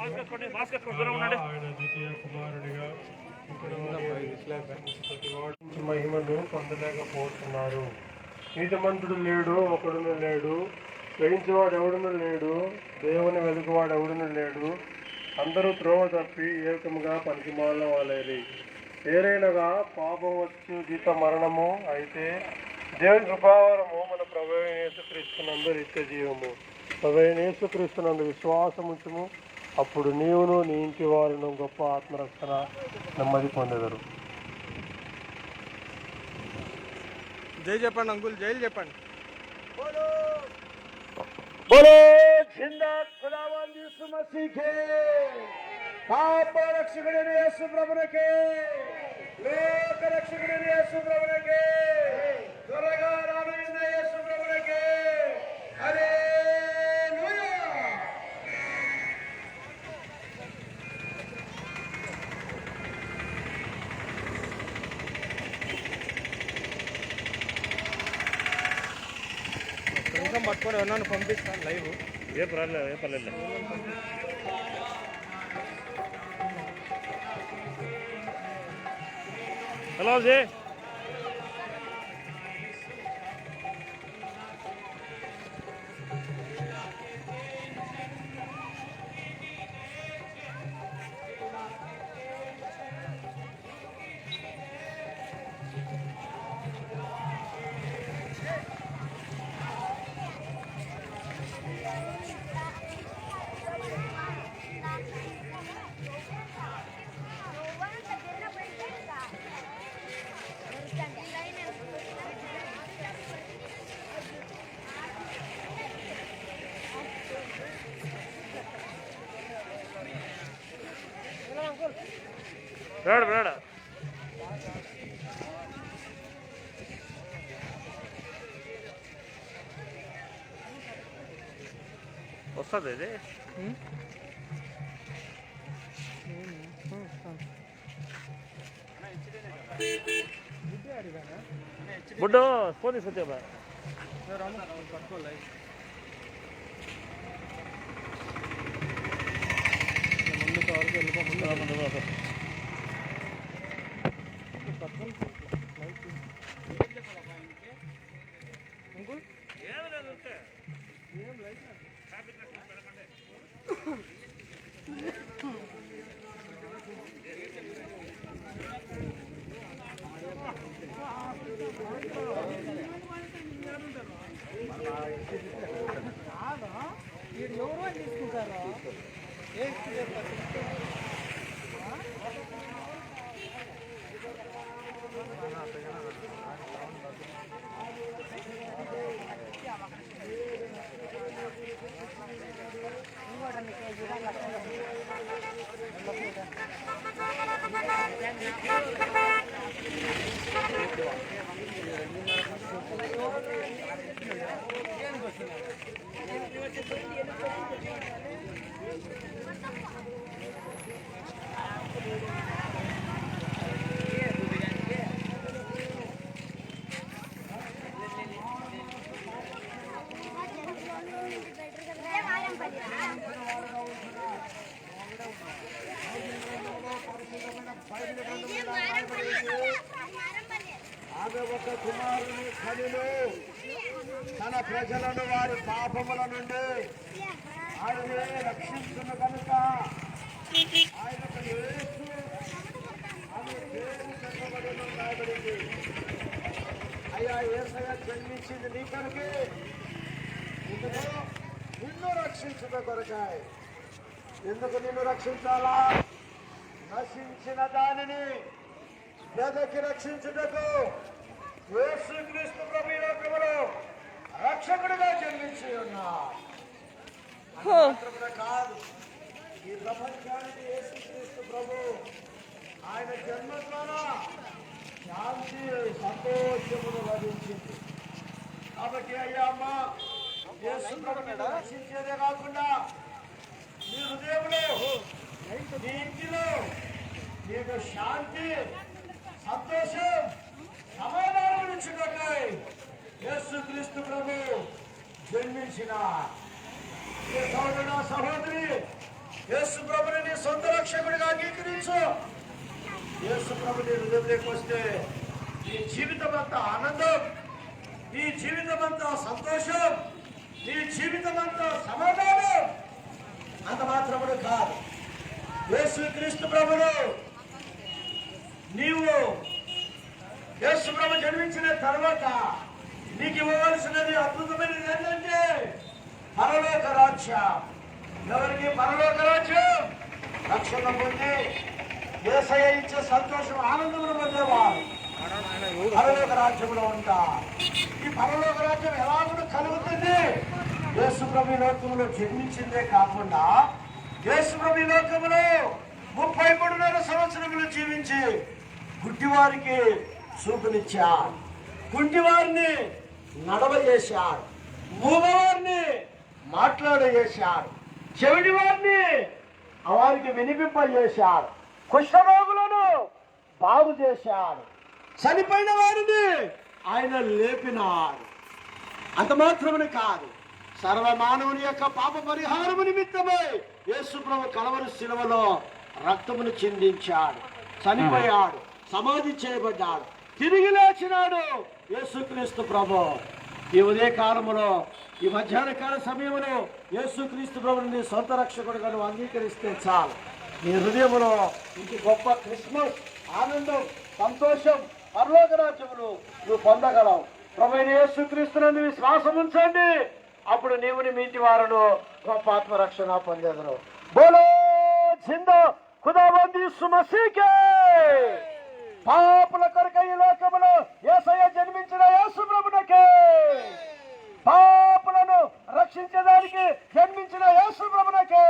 ఆయన ద్వితీయ కుమారుడిగా ఇక్కడ ప్రతి వాడి మహిమను పొందలేకపోతున్నారు. నీతిమంతుడు లేడు, ఒకడును లేడు, గ్రహించేవాడు ఎవడును లేడు, దేవుని వెలుగువాడు ఎవడును లేడు. అందరూ త్రోవ తప్పి ఏకముగా పనికిమాలిన వాళ్ళేరి. ఏరైనగా పాపం వచ్చు జీత మరణము, అయితే దేవుని కృపావరము మన ప్రభువైన యేసుక్రీస్తునందు నిత్య జీవము. ప్రభువైన యేసుక్రీస్తునందు విశ్వాసముంచుము, అప్పుడు నీవును నీ ఇంటి వారును గొప్ప ఆత్మరక్షణ నెమ్మది పొందెదరు. జై చెప్పండి అంకుల్, జైలు చెప్పండి. बोलो जिंदा खुदावंद यीशु मसीह के पाप रक्षकने यीशु प्रभु के लोक रक्षकने यीशु प्रभु के త్వరగా రానున్న యేసు ప్రభు के హల్లెలూయా. కొంచెం పట్టుకొని ఎవరన్నా పంపిస్తాను లైవ్. ఏ పర్లేదు. Hello G. బ్రాడా వస్తుంది ఇది. బుడ్డు ఫోన్ తీసుకొచ్చా పట్టుకోలే. ముందు కావాలి వెళ్ళిపో. ముందు అంకుల్ ఏం లైట్ ఎవరో తీసుకుంటారా? ఆమె ఒక కుమారుని కనిలో తన ప్రజలను వారి పాపముల నుండి ఆయనే రక్షించును కనుక ఆయనకు యేసు ఆమె పేరు చెప్పబడిన రాయబడింది. అయ్యా యేసయ్య జన్మించింది నీ కనుకే, ఇందులో నిన్ను రక్షించుట కొరకాయ. ఎందుకు నిన్ను రక్షించాలా? నశించిన దానిని వెదకి రక్షించుటకు యేసుక్రీస్తు ప్రభు ఈ లోకములో రక్షకుడిగా జన్మించి ఉన్నాడు. కాదు, ఈ ప్రపంచానికి యేసుక్రీస్తు ప్రభు ఆయన జన్మ ద్వారా శాంతి సంతోషమును లభించింది. కాబట్టి అయ్యా అమ్మ, యేసు ప్రభుని రక్షించేదే కాకుండా నీ హృదయంలో నీ ఇంటిలో నీకు శాంతి సంతోషం సమాధానం ఇచ్చుకోటాయి యేసుక్రీస్తు ప్రభు జన్మించిన సహోదర సహోదరి యేసు ప్రభుని నీ సొంత రక్షకుడిగా అంగీకరించు. యేసు ప్రభు నీ హృదయంలోకి వస్తే నీ జీవితం అంతా ఆనందం, నీ జీవితం అంతా సంతోషం, నీ జీవితం అంతా సమాధానం. అంత మాత్రమును కాదు, యేసు క్రీస్తు ప్రభును నీవు యేసు ప్రభు జన్మించిన తర్వాత నీకు ఇవ్వవలసినది అద్భుతమైనది ఏంటంటే పరలోక రాజ్యం. ఎవరికి పరలోక రాజ్యం? రక్షణ పొంది యేసయ్య ఇచ్చే సంతోషం, ఆనందమును పొందేవారు పరలోక రాజ్యంలో ఉంటారు. ఈ పరలోక రాజ్యం ఎలాగూ కలుగుతుంది? యేసు ప్రభు ఈ లోకంలో జన్మించిందే కాకుండా యేసు ప్రభు ఈ లోకంలో 33.5 సంవత్సరములు జీవించి గుడ్డివారికి చూపునిచ్చాడు, కుంటివారిని నడవజేశాడు, మూగవారిని మాట్లాడజేశాడు, చెవిటి వారిని వారికి వినిపింపజేశాడు, కుష్ఠరోగులను బాగు చేశాడు, చనిపోయిన వారిని ఆయన లేపినాడు. అంత మాత్రమే కాదు, సర్వమానవుని యొక్క పాప పరిహారము నిమిత్తమై యేసు ప్రభు కలవరి శిలువలో రక్తమును చిందించాడు, చనిపోయాడు, సమాధి చేయబడ్డాడు, తిరిగి లేచినాడు యేసుక్రీస్తు ప్రభు. ఈ ఉదయకాలములో, ఈ మధ్యాహ్న కాల సమయంలో యేసుక్రీస్తు ప్రభుని నీ సొంత రక్షకుడుగా నువ్వు అంగీకరిస్తే చాలు. నీ హృదయంలో ఇంటి గొప్ప క్రిస్మస్ ఆనందం, సంతోషం, పరలోక రాజ్యమును నువ్వు పొందగలవు. ప్రభువైన యేసుక్రీస్తునందు విశ్వాసం ఉంచండి, అప్పుడు నీవు నీ ఇంటి వారును గొప్ప ఆత్మరక్షణ పొందేదరు. బోలో జిందా ఖుదాబందీ సుమసీకే. పాపుల కొరకై ఈ లోకములో యేసయ్య జన్మించిన యేసు ప్రభునకే, పాపులను రక్షించడానికి జన్మించిన యేసు ప్రభునకే,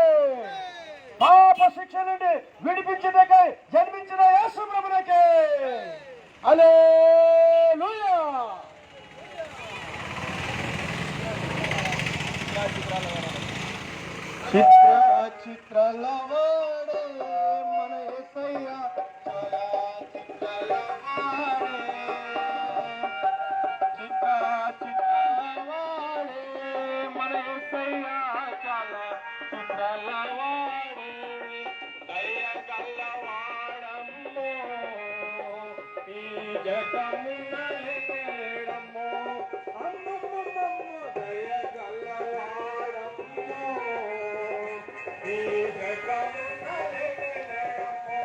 పాప శిక్ష నుండి విడిపించడానికై జన్మించిన యేసు ప్రభునకే. హల్లెలూయా. చిత్రాల వాడే మన యేసయ్య, చిత్రాల వాడే మన యేసయ్య, చిత్రాల వాడే దయ గల్లవాడమ్మో, ఈ జగమున లేడమ్మో, అమ్మమ్మ దయ గల్లవాడమ్మో, ఈ జగమున లేడమ్మో.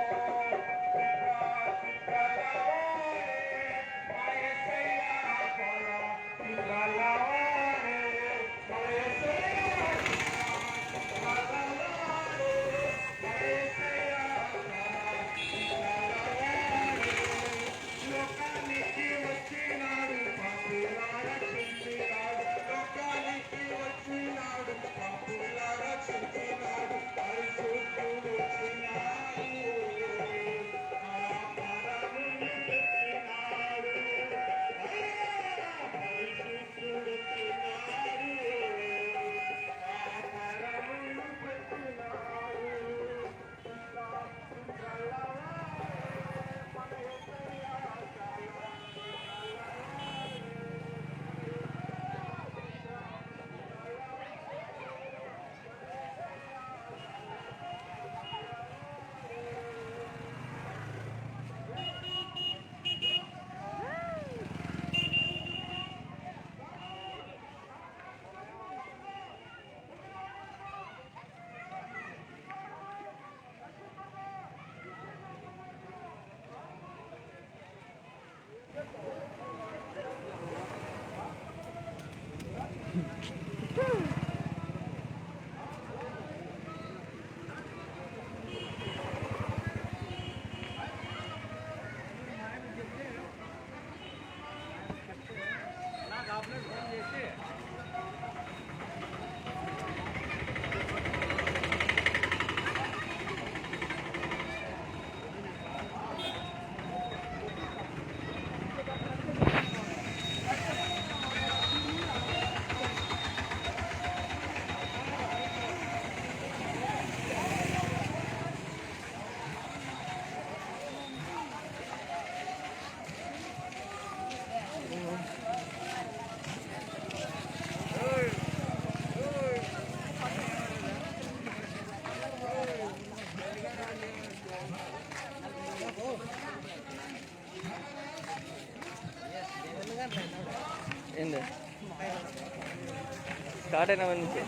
స్టార్ట్ అయిన నుంచి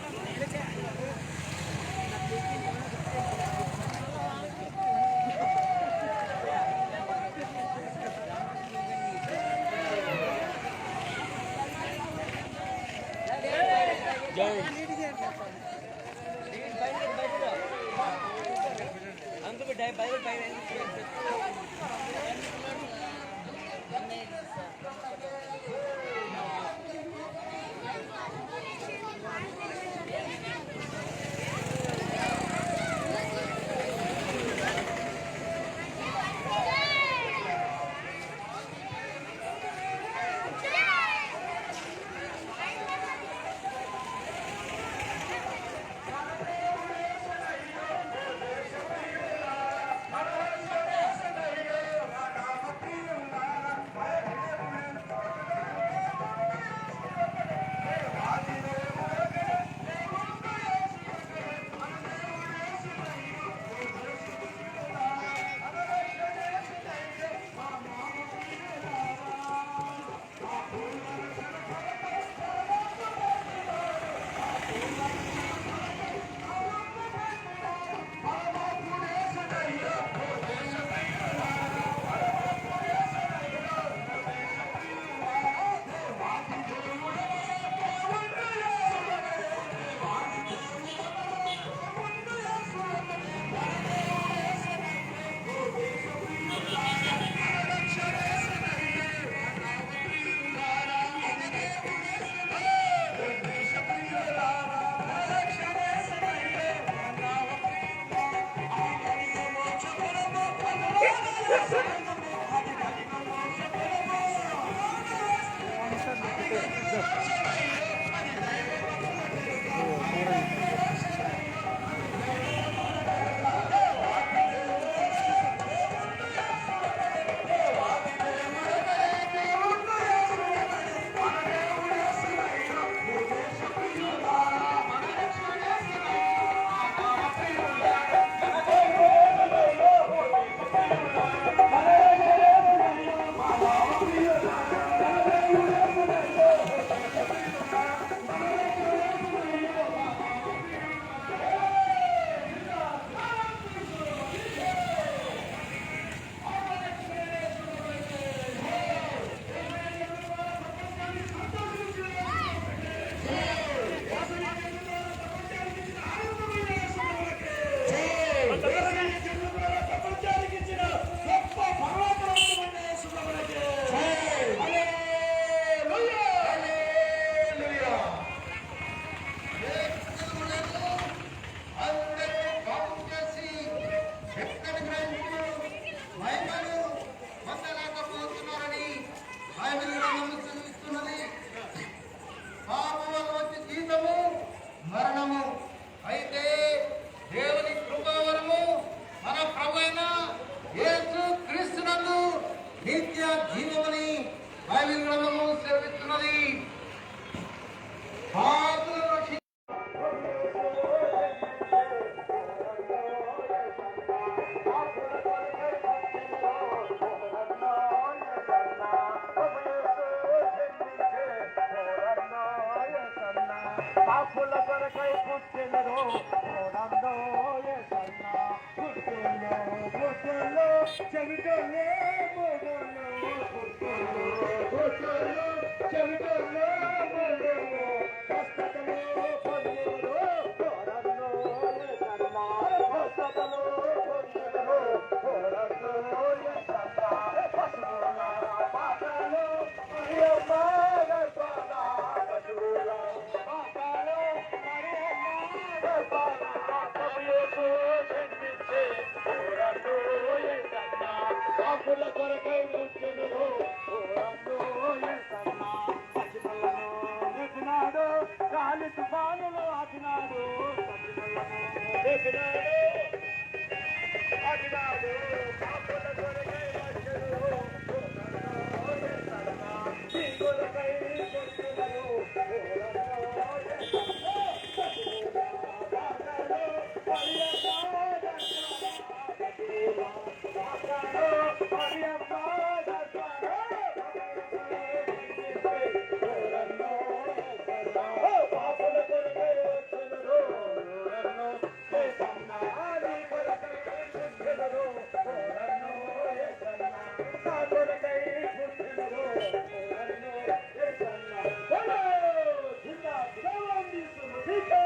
ఓరన్నో యేసన్న నా కొరకై పుట్టెనరో ఓరన్నో యేసన్న బోలో జిందా ఖుదావంద్ యేసు మసీహే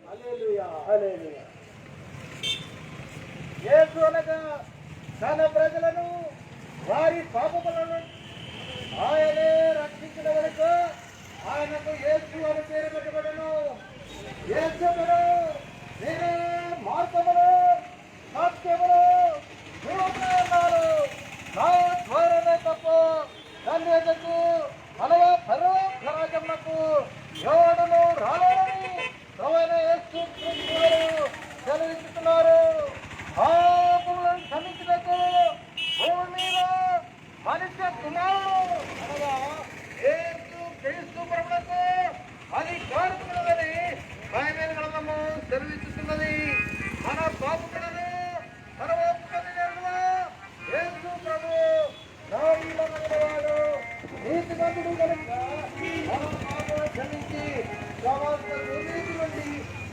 హల్లెలూయా హల్లెలూయా యేసు అనగా తన ప్రజలను వారి పాపములను ఆయనే రక్షించిన వరకు ఆయనకు యేసు అని పేరు పెట్టబడను. యేసును నేనే మార్గమును సత్యమును జీవమును అన్నారు. నా ద్వారానే తప్ప దాని ఎదుకు అనగా పరలోక రాజ్యమునకు ఎవడును రాలేరని ప్రభువైన యేసు క్రీస్తు సెలవిస్తున్నారు. పాపములను క్షమించుటకు భూమి మీద మనుష్య కుమారుడు అనగా యేసు క్రీస్తు ప్రభువుకు అధికారమున్నదని బైబిల్ గ్రంథము సెలవిస్తున్నది. మన పాపములను మన ఒప్పుకొని యేసు ప్రభువు నాడు నీతిమంతుడు కనుక మన పాపములను క్షమించి సమస్త దుర్నీతి నుండి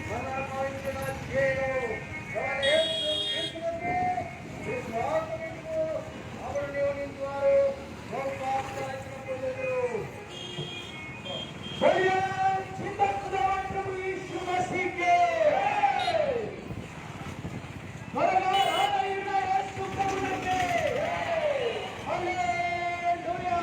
మన అపాయించిన చేయను. యేసు క్రీస్తునందు విశ్వాసముందు అవరు నియమించువారు లోకాత్మరక్షణ పొందుదురు. बोलिए जिंदा खुदावंद प्रभु यीशु मसीह के త్వరగా రానయ్యున్న యేసు ప్రభువుకే హల్లెలూయా.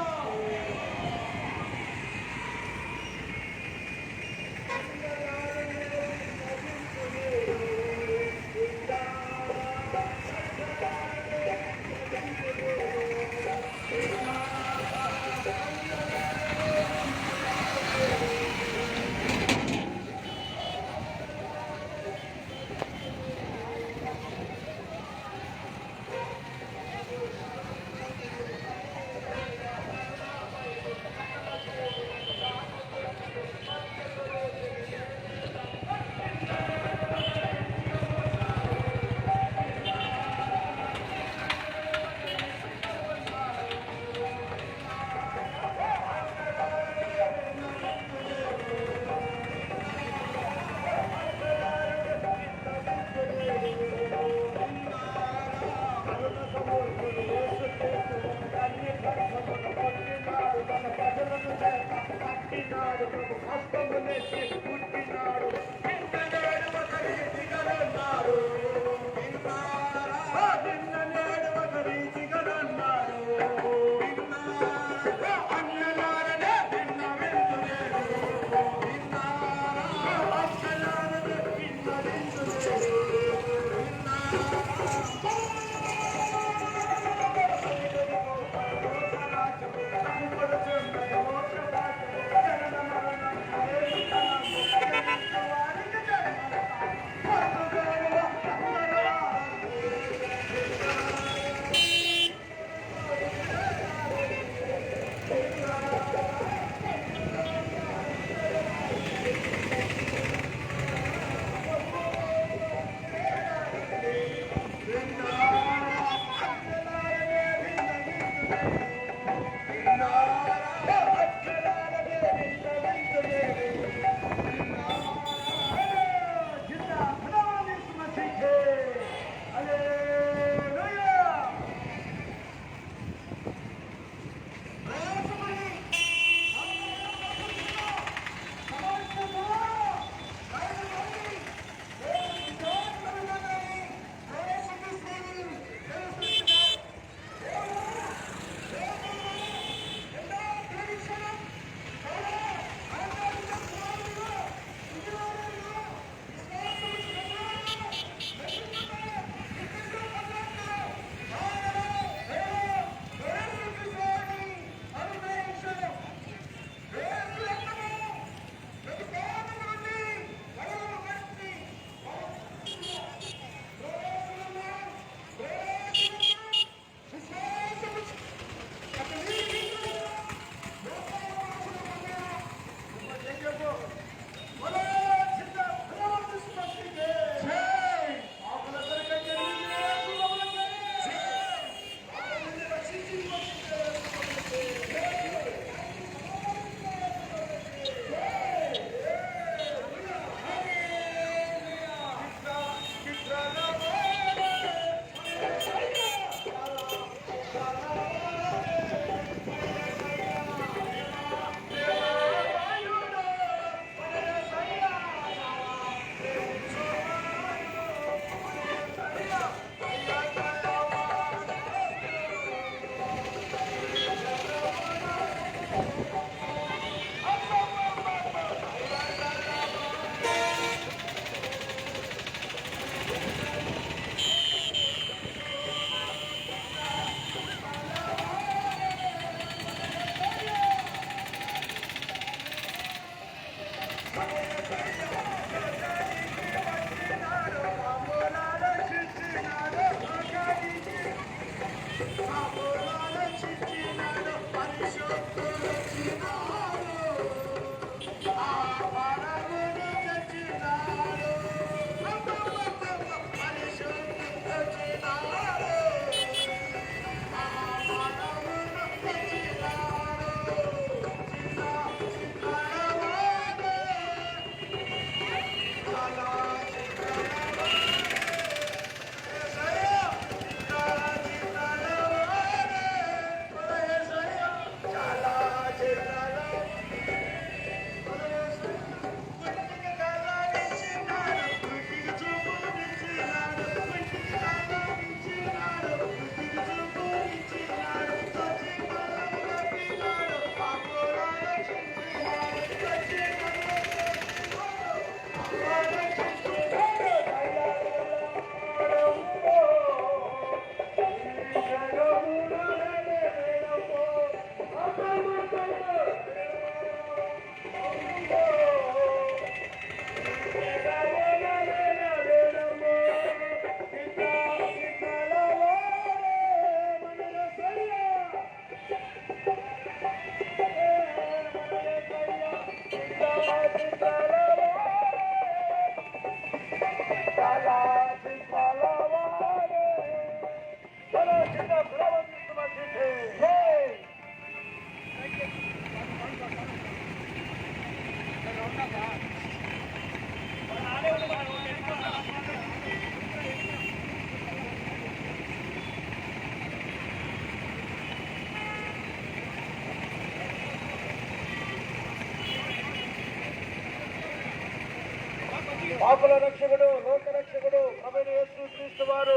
పాపుల రక్షకుడు, లోక రక్షకుడు ప్రభువైన యేసుక్రీస్తు వారు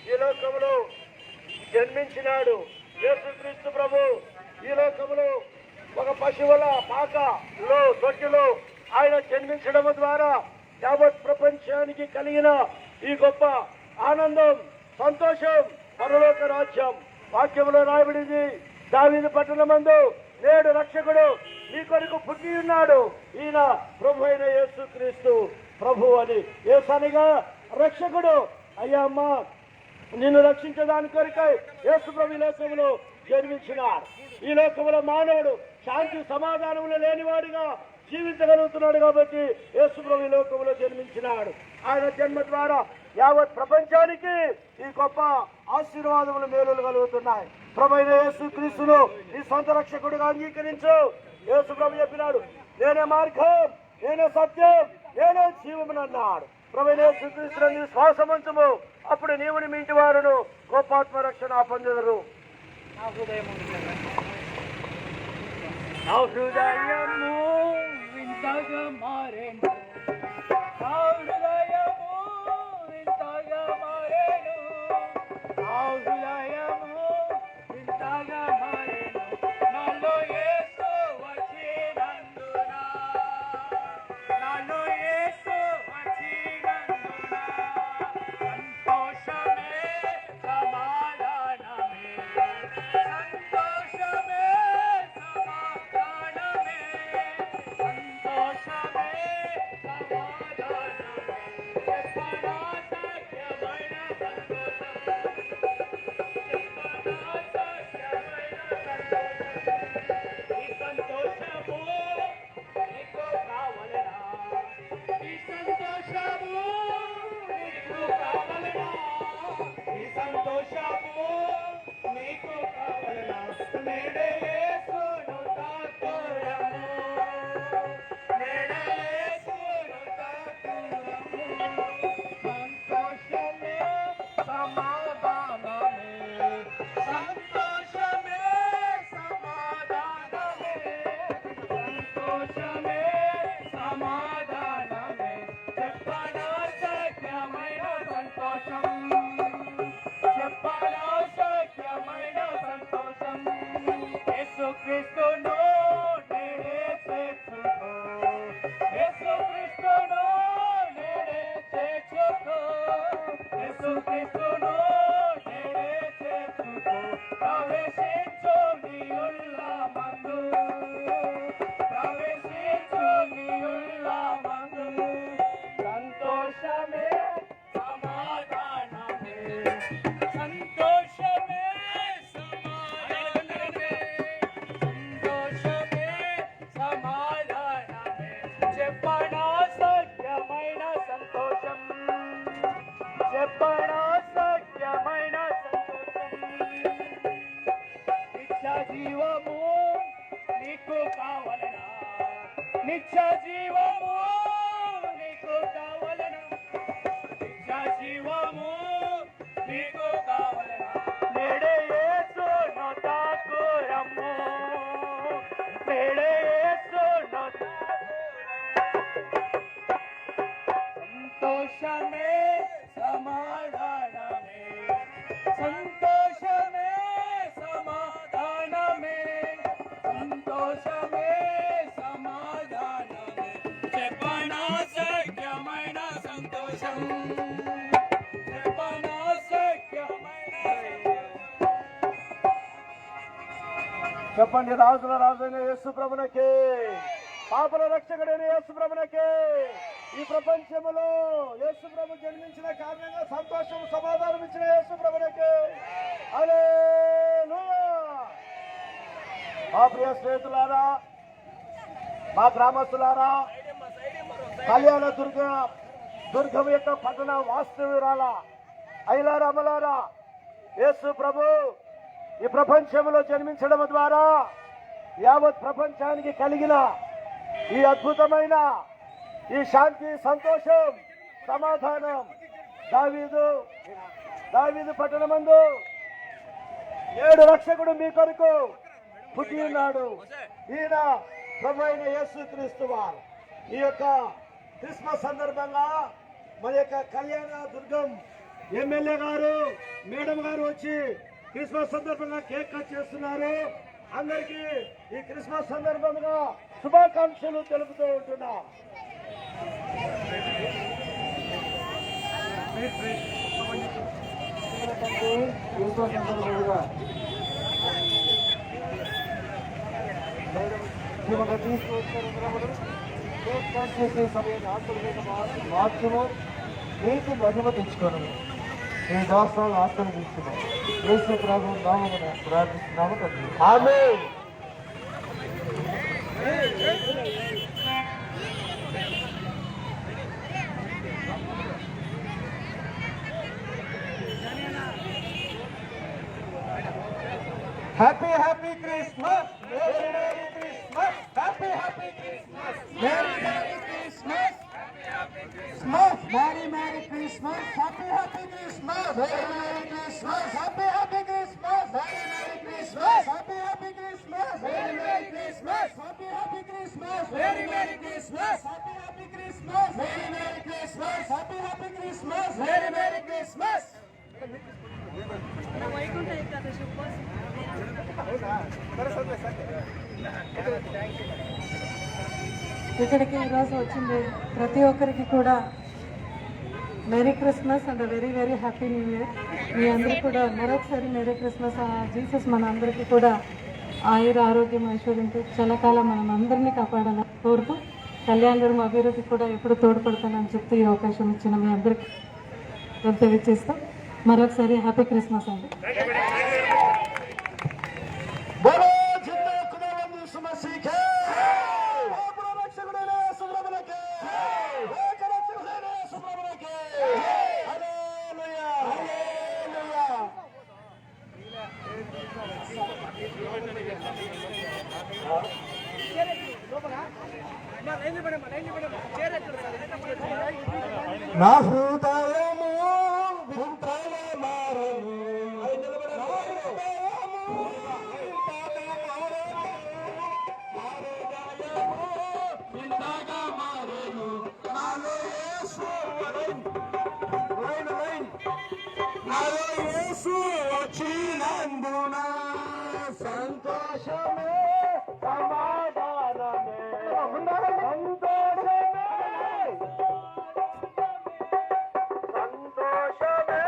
ఈ లోకములో జన్మించినాడు. యేసుక్రీస్తు ప్రభు ఈ లోకములో ఒక పశువుల పాకలో తొట్టిలో ఆయన జన్మించడం ద్వారా యావత్ ప్రపంచానికి కలిగిన ఈ గొప్ప ఆనందం, సంతోషం, పరలోక రాజ్యం వాక్యంలో రాయబడింది. దావీదు పట్టణమందు నేడు రక్షకుడు నీ కొరకు పుట్టి ఉన్నాడు. ఈయన ప్రభు అయిన యేసుక్రీస్తు ప్రభు అని. యేసనగా రక్షకుడు. అయ్యా అమ్మ, నిన్ను రక్షించడానికి కొరకై యేసు ప్రభు లోకములో జన్మించినాడు. ఈ లోకములో మానవుడు శాంతి సమాధానములు లేనివాడిగా జీవించగలుగుతున్నాడు కాబట్టి యేసు ప్రభు లోకములో జన్మించినాడు. ఆయన జన్మ ద్వారా యావత్ ప్రపంచానికి ఈ గొప్ప ఆశీర్వాదములు మేలులు కలుగుతున్నాయి. ప్రభు అయిన యేసుక్రీస్తును నీ సొంత రక్షకుడిగా అంగీకరించు. యేసు ప్రభు చెప్పినాడు, నేనే మార్గం, నేనే సత్యం, నేనే జీవమునన్నాడు. ప్రభు అయిన యేసుక్రీస్తును నీ శ్వాసమంచము, అప్పుడు నీవు మీ ఇంటి వారును గొప్పాత్మ రక్షణ పొందెదరు. నా హృదయము వింతగా మారేను, నా హృదయము వింతగా మారేను, నా హృదయము వింతగా మారేను. నాలో యేసు వచ్చినందున, నాలో యేసు వచ్చినందున సంతోషమే సమాధానమే, సంతోషమే సమాధానమే, సంతోషమే సమాధానమే. నీకు కావలనా నిత్య జీవము నీకు కావలనా నిత్య జీవము నీకు కావలనా నేడే యేసును తాకు రమ్ము నేడే యేసును సంతోషమే సమాధానమే సంతోషమే సమాధానమే సంతోషమే సమాధానమే చెప్పనా సఖ్యమైన సంతోషం చెప్పనా సఖ్యమైన చెప్పండి రాజుల రాజైన యేసు ప్రభునకే పాపల రక్షకుడైన యేసు ప్రభునకే ఈ ప్రపంచములో యేసు ప్రభు జన్మించిన కారణంగా సంతోషం సమాధానం ఇచ్చిన యేసు ప్రభునకే హల్లెలూయా. మా ప్రియ స్నేహితులారా మా గ్రామస్తులారా కళ్యాణ దుర్గం యొక్క పట్టణ వాస్తవ్యురాల అయ్యలారా అమలారా యేసు ప్రభు ఈ ప్రపంచంలో జన్మించడం ద్వారా యావత్ ప్రపంచానికి కలిగిన ఈ అద్భుతమైన ఈ శాంతి సంతోషం సమాధానం దావీదు పట్టణమందు 7 రక్షకుడు మీ కొరకు పుట్టి ఉన్నాడు. ఈయన ప్రభు అయిన యేసుక్రీస్తు వారు. ఈ యొక్క క్రిస్మస్ సందర్భంగా మన యొక్క కళ్యాణ దుర్గం ఎమ్మెల్యే గారు మేడం గారు వచ్చి క్రిస్మస్ సందర్భంగా కేక్ కట్ చేస్తున్నారు. అందరికీ ఈ క్రిస్మస్ సందర్భంగా శుభాకాంక్షలు తెలుపుతూ ఉంటున్నాం. మార్చుము నీకు మహిమ తెచ్చుకోను ఈ దాసాలను ఆశ్రమిస్తున్నాం యేసు ప్రభు నామమున ప్రార్థిస్తున్నాము తండ్రి. Amen. Happy happy Christmas merry merry Christmas happy happy Christmas merry merry Christmas merry merry Christmas happy happy Christmas merry merry Christmas happy happy Christmas merry merry Christmas happy happy Christmas merry merry Christmas happy happy Christmas merry merry Christmas happy happy Christmas merry merry Christmas happy happy Christmas merry merry Christmas. Vaikuntha Ekadashi ఉపవాసం ఇక్కడికి ఈరోజు వచ్చింది ప్రతి ఒక్కరికి కూడా merry Christmas and very very happy new year. మీ అందరికీ కూడా మరొకసారి మెరీ క్రిస్మస్. జీసస్ మన అందరికీ కూడా ఆయుర ఆరోగ్యం ఐశ్వర్యంతో చలకాలం మనం అందరినీ కాపాడాలని కోరుతూ కళ్యాణదుర్గం అభివృద్ధి కూడా ఎప్పుడు తోడ్పడతానని చెప్తూ ఈ అవకాశం ఇచ్చిన మీ అందరికీ తెలియజేస్తాం. మరొకసారి హ్యాపీ క్రిస్మస్ అండి. बोलो जिंदा खुदावंद यीशु मसीह के अपना रक्षकुडैన యేసు ప్రభువుకే ఏకరక్షకుడైన యేసు ప్రభువుకే హల్లెలూయా హల్లెలూయా. నా హృదయము వింతగా మారెను. వచ్చినందున సంతోషమే సమాధానమే సంతోషమే సంతోషమే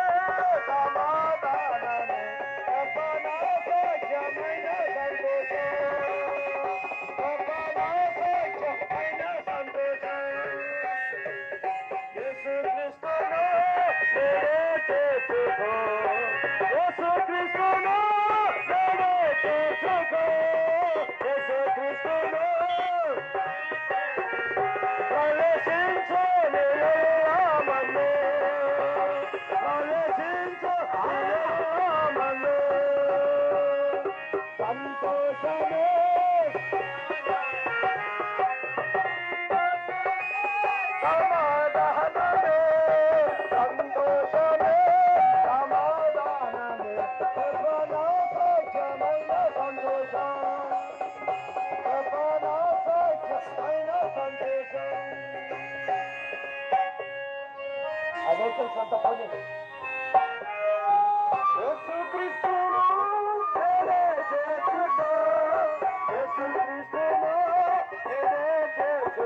సమాధానమే సత్యమైన సంతోషం సత్యమైన సంతోషం యేసు క్రీస్తును నేనే చేర్చుకో యేసు క్రీస్తును నేనే చేర్చుకో యేసు క్రీస్తును ప్రవేశించు నిలయమను ప్రవేశించు నిలయమను సంతోషమే వెహికల్స్ అంతా పోనీ. యేసుక్రీస్తును నేనే చేర్చుకో, యేసుక్రీస్తును నేనే చేర్చుకో.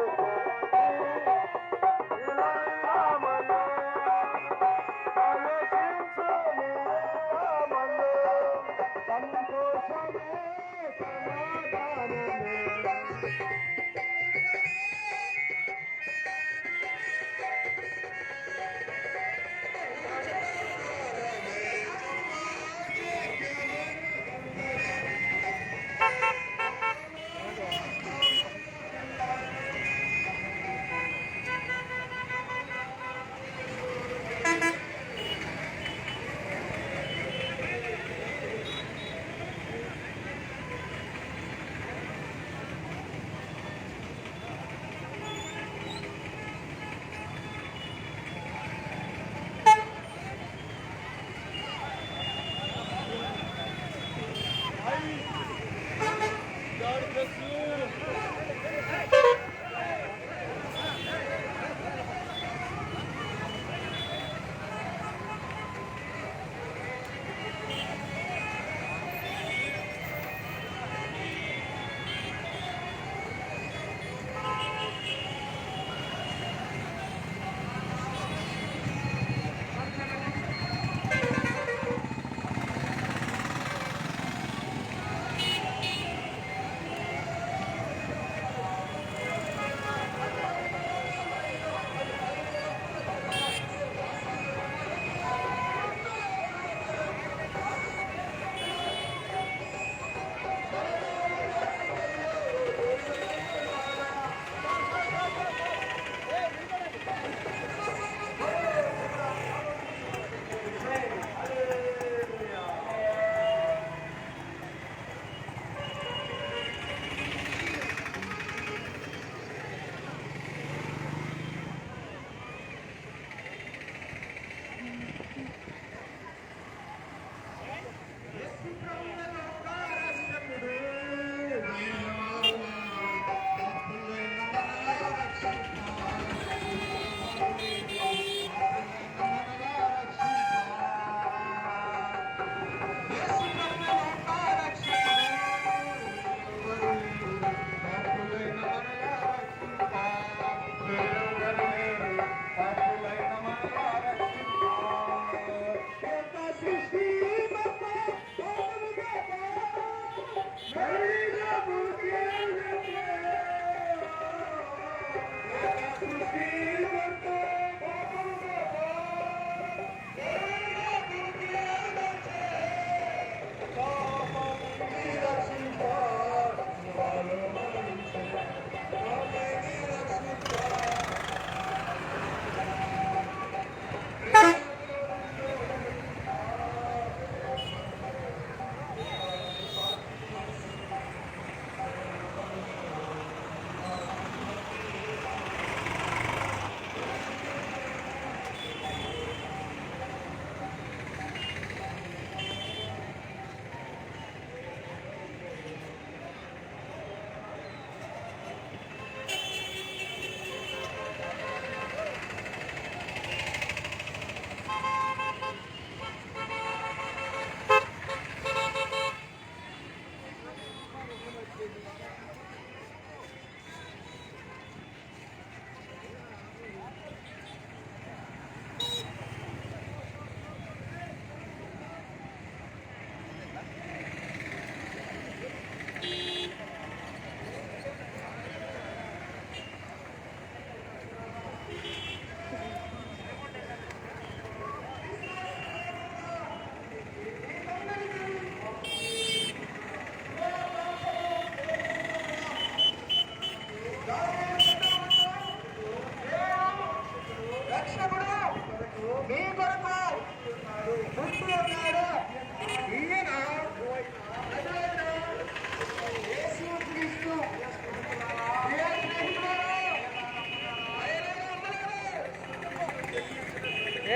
ఇలామను ఆలోచించు నీరామను, సంతోషమే సమాధానమే.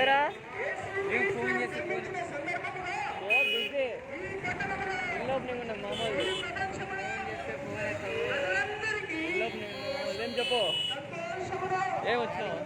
ఏరా నీకు ఫోన్ చేసి ఫోన్ బిజీ ఇల్లు ఓపెనింగ్ ఉన్నా మామూలు ఫోన్ చేస్తే ఫోన్ అవుతావు ఇల్లు ఓపెనింగ్ ఏం చెప్పు ఏం వచ్చినావు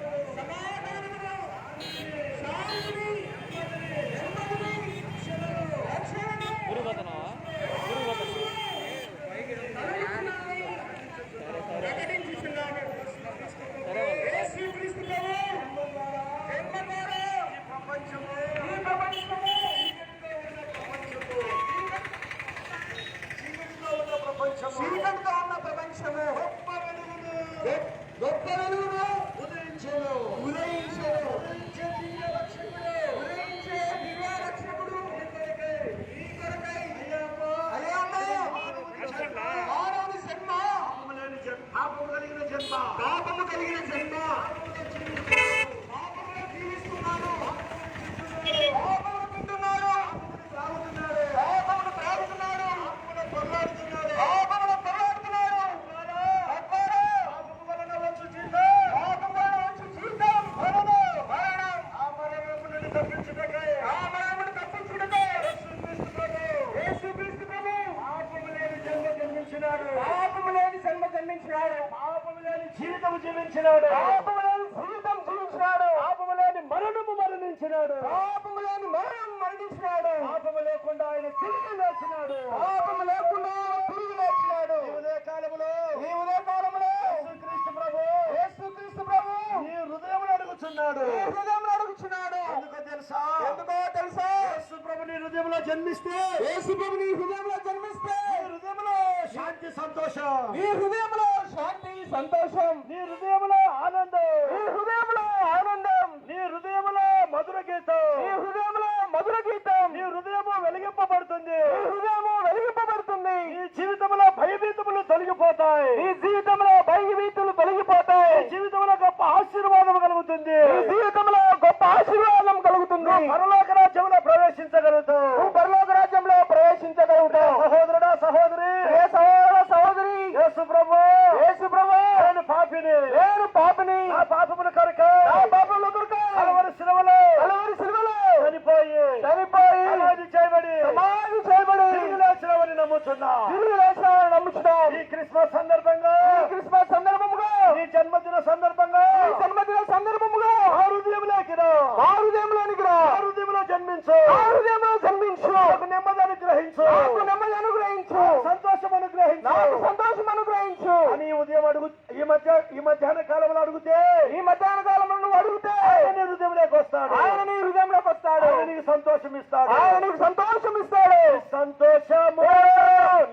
జీవితం జీవించినాడు, పాపము లేని జీవితం జీవించినాడు, పాపము లేని మరణము మరణించినాడు, పాపము లేని మరణం మరణించినాడు, పాపము లేకుండా ఆయన తిరిగి లేచినాడు, పాపము లేకుండా తిరిగి లేచినాడు. ఈ ఉదయ కాలములో ఈ ఉదయ కాలంలో యేసుక్రీస్తు ప్రభు యేసుక్రీస్తు ప్రభు నీ హృదయమును అడుగుచున్నాడు. నీ హృదయంలో అడుగుచున్నాడు. ఎందుకో తెలుసా? ఎందుకో తెలుసా? యేసు ప్రభు నీ హృదయంలో జన్మిస్తే యేసు ప్రభు నీ హృదయంలో జన్మిస్తే నీ హృదయంలో శాంతి సంతోషం, నీ హృదయంలో శాంతి సంతోషం, నీ హృదయంలో ఆనందం, నీ హృదయంలో ఆనందం, నీ హృదయంలో మధుర గీతం, నీ హృదయంలో మధుర గీతం, నీ హృదయము వెలిగింపబడుతుంది, నీ హృదయము వెలిగింపబడుతుంది. నీ జీవితంలో భయభీతములు తొలగిపోతాయి, నీ జీవితంలో భయభీతులు తొలగిపోతాయి. నీ జీవితంలో గొప్ప ఆశీర్వాదం కలుగుతుంది, నీ జీవితంలో గొప్ప ఆశీర్వాదం కలుగుతుంది. పరలోక రాజ్యంలో ప్రవేశించగలుగుతావు. నువ్వు పరలోక రాజ్యంలో ప్రవేశించగలుగుతావు. సహోదరుడా సహోదరి, ఏ సహోదర సహోదరి, యేసు ప్రభు యేసు ప్రభు నేను పాపిని, నేను పాపిని, నా పాపముల కొరకు నా పాపముల కొరకు కలవరి శిలువలో కలవరి శిలువలో చనిపోయి సమాధి చేయబడి సమాధి చేయబడి తిరిగి లేచినవని నమ్ముతున్నా. తిరిగి లేచినావని నమ్ముచున్నాం. ఈ క్రిస్మస్ సందర్భంగా, ఈ క్రిస్మస్ సందర్భముగా, ఈ జన్మదిన సందర్భంగా ఈ జన్మదిన సందర్భముగా ఆ హృదయంలోకి రా, మా హృదయంలోనికి రా, ఆ హృదయంలో జన్మించు, మా హృదయంలో జన్మించు, నాకు నెమ్మది అనుగ్రహించు, నాకు నెమ్మది అనుగ్రహించు, సంతోషం అనుగ్రహించు నాకు సంతోషం అనుగ్రహించు అని ఉదయం అడుగు ఈ మధ్యాహ్న కాలంలో అడిగితే ఈ మధ్యాహ్న కాలంలో నువ్వు అడిగితే ఆయన నీ హృదయంలోకి వస్తాడు, ఆయన నీ హృదయంలోకి వస్తాడు, ఆయన నీకు సంతోషం ఇస్తాడు. ఆయన నీకు సంతోషం ఇస్తాడు. సంతోషము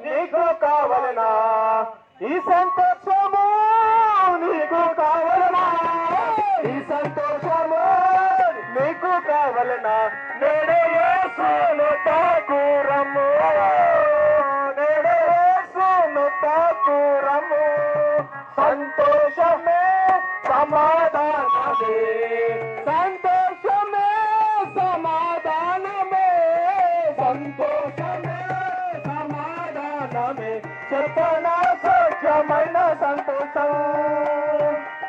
నీకు కావలనా, ఈ సంతోషము నీకు కావలనా, ఈ సంతోషము నీకు కావలనా, నేడే యేసును తాకురము, నేడే యేసును తాకురము. సంతోషమే సమాధానమే, సంతోషమే సమాధానమే, సంతోషమే సమాధానమే. చెప్పనా సత్యమైన సంతోషం,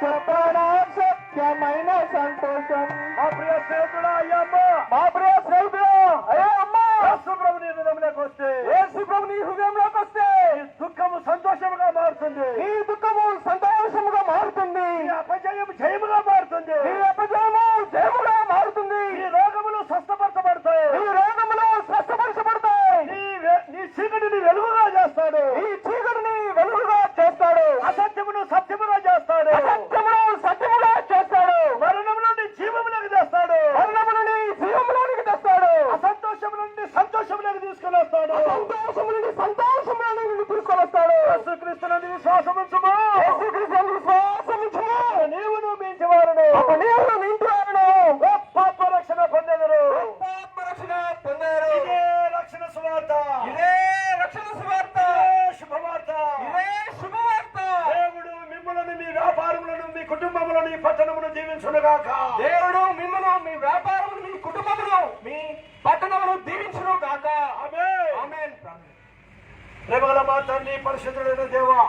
చెప్పనా సత్యమైన సంతోషం. మా ప్రియ స్నేహితుడా అయ్యమ్మ, మా ప్రియ స్నేహితుడు అయ్యా అమ్మ, యేసు ప్రభు నీ హృదయంలోకి వస్తే యేసు ప్రభు నీ హృదయంలోకి వస్తే నీ దుఃఖము సంతోషముగా మారుతుంది, నీ దుఃఖము సంతోషముగా మారుతుంది, నీ అపజయం జయముగా మారుతుంది, నీ అపజయము జయముగా మారుతుంది, నీ రోగములు స్వస్థపరచబడతాయి, నీ రోగములు స్వస్థపరచబడతాయి, నీ చీకటిని వెలుగుగా చేస్తాడు, ఈ చీకటిని వెలుగుగా చేస్తాడు, అసత్యమును సత్యముగా చేస్తాడు, అసత్యమును సత్యముగా చేస్తాడు, మరణము నుండి జీవములకు చేస్తాడు, మరణము నుండి జీవములోనికి తెస్తాడు, అసంతోషము నుండి సంతోషములకు తీసుకుని వస్తాడు. సంతోషము నుండి సంతోషంలోనికి నిన్ను తీసుకొని వస్తాడు. యేసుక్రీస్తునందు విశ్వాసముంచుము, యేసుక్రీస్తునందు విశ్వాసముంచుము, నీవును మీ ఇంటివారును అప్పుడు నీవు నీ ఇంటివారును గొప్ప ఆత్మరక్షణ పొందెదరు. ఆత్మరక్షణ పొందారు. ఇదే రక్షణ సువార్త, ఇదే రక్షణ సువార్త, ఇదే శుభవార్త. ఇదే శుభవార్త. దేవుడు మిమ్మల్ని మీ వ్యాపారములను మీ కుటుంబములను ఈ పట్టణమును దీవించునుగాక. దేవుడు మిమ్మల్ని మీ వ్యాపారమును మీ కుటుంబమును మీ పట్టణమును దీవించును గాక. ఆమేన్. ఆమేన్. ప్రేమగల మా తండ్రి పరిశుద్ధుడైన దేవా,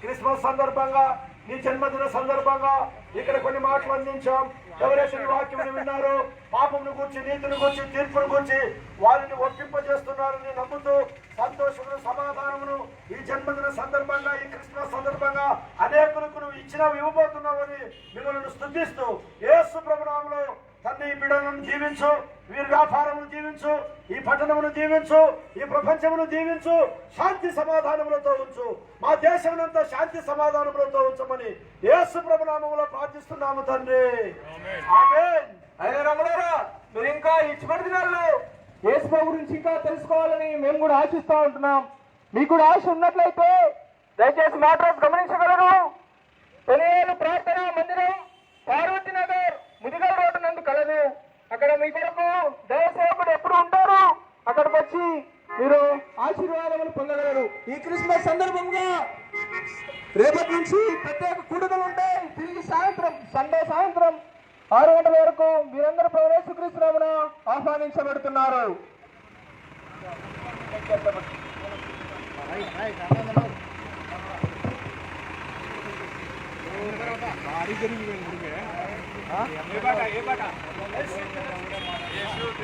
క్రిస్మస్ సందర్భంగా నీ జన్మదిన సందర్భంగా ఇక్కడ కొన్ని మాటలు అందించాం. ఎవరైతే నీ వాక్యమును విన్నారో పాపమును గురించి, నీతిని గురించి, తీర్పును గురించి వారిని ఒప్పింపజేస్తున్నారని నమ్ముతూ సంతోషమును సమాధానమును ఈ జన్మదిన సందర్భంగా, ఈ క్రిస్మస్ సందర్భంగా అనేకులకు నువ్వు ఇచ్చినవి ఇవ్వబోతున్నావని మిమ్మల్ని స్తుతిస్తూ యేసు ప్రభునామములో తండ్రి ఈ బిడ్డలను దీవించు, వీరి వ్యాపారమును దీవించు, ఈ పట్టణమును దీవించు, ఈ ప్రపంచమును దీవించు, శాంతి సమాధానములతో ఉంచు, మా దేశమునంతా శాంతి సమాధానములతో ఉంచమని యేసు ప్రభునామములో ప్రార్థిస్తున్నాము తండ్రి. ఆమేన్. అయ్యా రమణారా, మీరు ఇంకా ఈ చివరి దినాల్లో యేసు ప్రభు గురించి ఇంకా తెలుసుకోవాలని మేము కూడా ఆశిస్తూ ఉంటున్నాం. మీకు కూడా ఆశ ఉన్నట్లయితే దయచేసి మా అడ్రస్ గమనించగలరు. తొలియేలు ప్రార్థనా మందిరం, పార్వతీ నగర్, ముదిగల్ రోడ్డు నందు కలదు. అక్కడ మీ కొరకు దైవసేవకుడు ఎప్పుడు ఉంటారు, అక్కడికి వచ్చి మీరు ఆశీర్వాదములు పొందగలరు. ఈ క్రిస్మస్ సందర్భంగా రేపటి నుంచి ప్రత్యేక కూడుకలు ఉంటాయి. తిరిగి సాయంత్రం, సండే సాయంత్రం 6 గంటల వరకు మీరందరూ ప్రభు యేసుక్రీస్తు నామమున ఆహ్వానించబడుతున్నారు.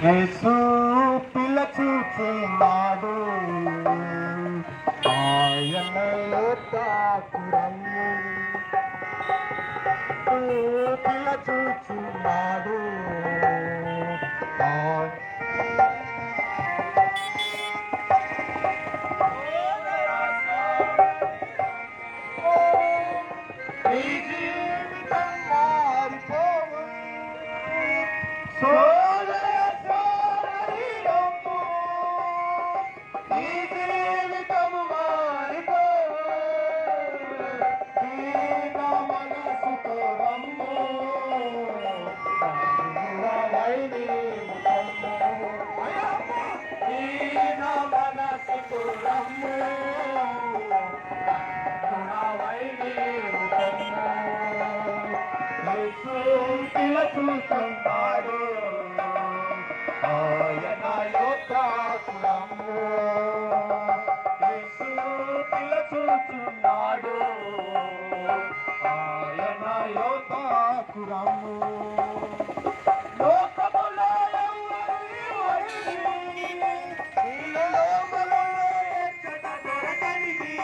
యేసు పిల్ల చూచినాడు, ఆయనలో తాకురము, పిలుచుచున్నాడు. నీ జీవితం మారిపోవు. సోదర సోదరి రమ్ము, నీ జీవితం మారిపోవు. దీన మనసుతో రమ్ము, దీనవై నీవు రమ్ము. దీన మనసుతో రమ్ము, దీనవై నీవు రమ్ము. యేసు పిలుచుచున్నాడు, ఆయన యోద్ధాకు రమ్ము. యేసు పిలుచుచున్నాడు, ఆయన యోద్ధాకు రమ్ము. లోకములో ఎవ్వరు లేనిది, ఈ లోకములో ఎక్కడ దొరకనిది,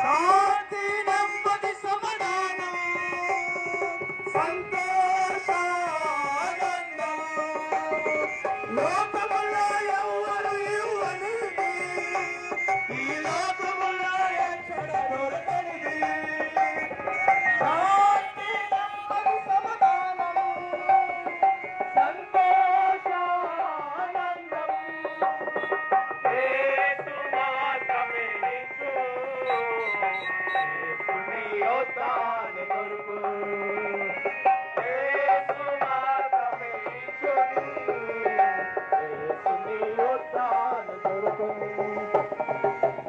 శాంతి నెమ్మది సమాధానం సంతోషానందం. లోకములో ఎవ్వరు ఇవ్వనిది, ఈ లోకములో ఎక్కడ దొరకనిది, శాంతి నెమ్మది సమాధానం సంతోషానందం. యేసు మాత్రమే నీకు, యేసుని యోద్ధాను దొరుకు. యేసు మాత్రమే నీకు, యేసుని యోద్ధాను దొరుకు.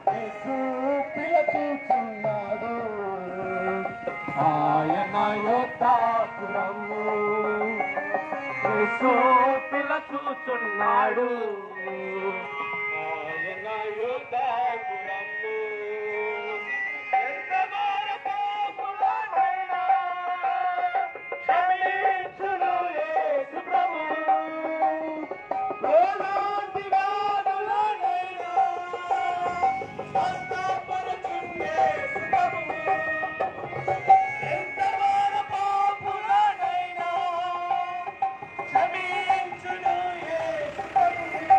యేసు పిలుచుచున్నాడు, ఆయన యోద్ధాకు రమ్ము. యేసు పిలుచుచున్నాడు, ఆయన యోద్ధాకు రమ్ము. ఎంతవార పాపులనైనా క్షమించును యేసు ప్రభువు. ఎలాంటి వ్యాధులనైనా స్వస్థపరచును యేసు ప్రభువు. ఎంతవార పాపులనైనా క్షమించును యేసు ప్రభువు.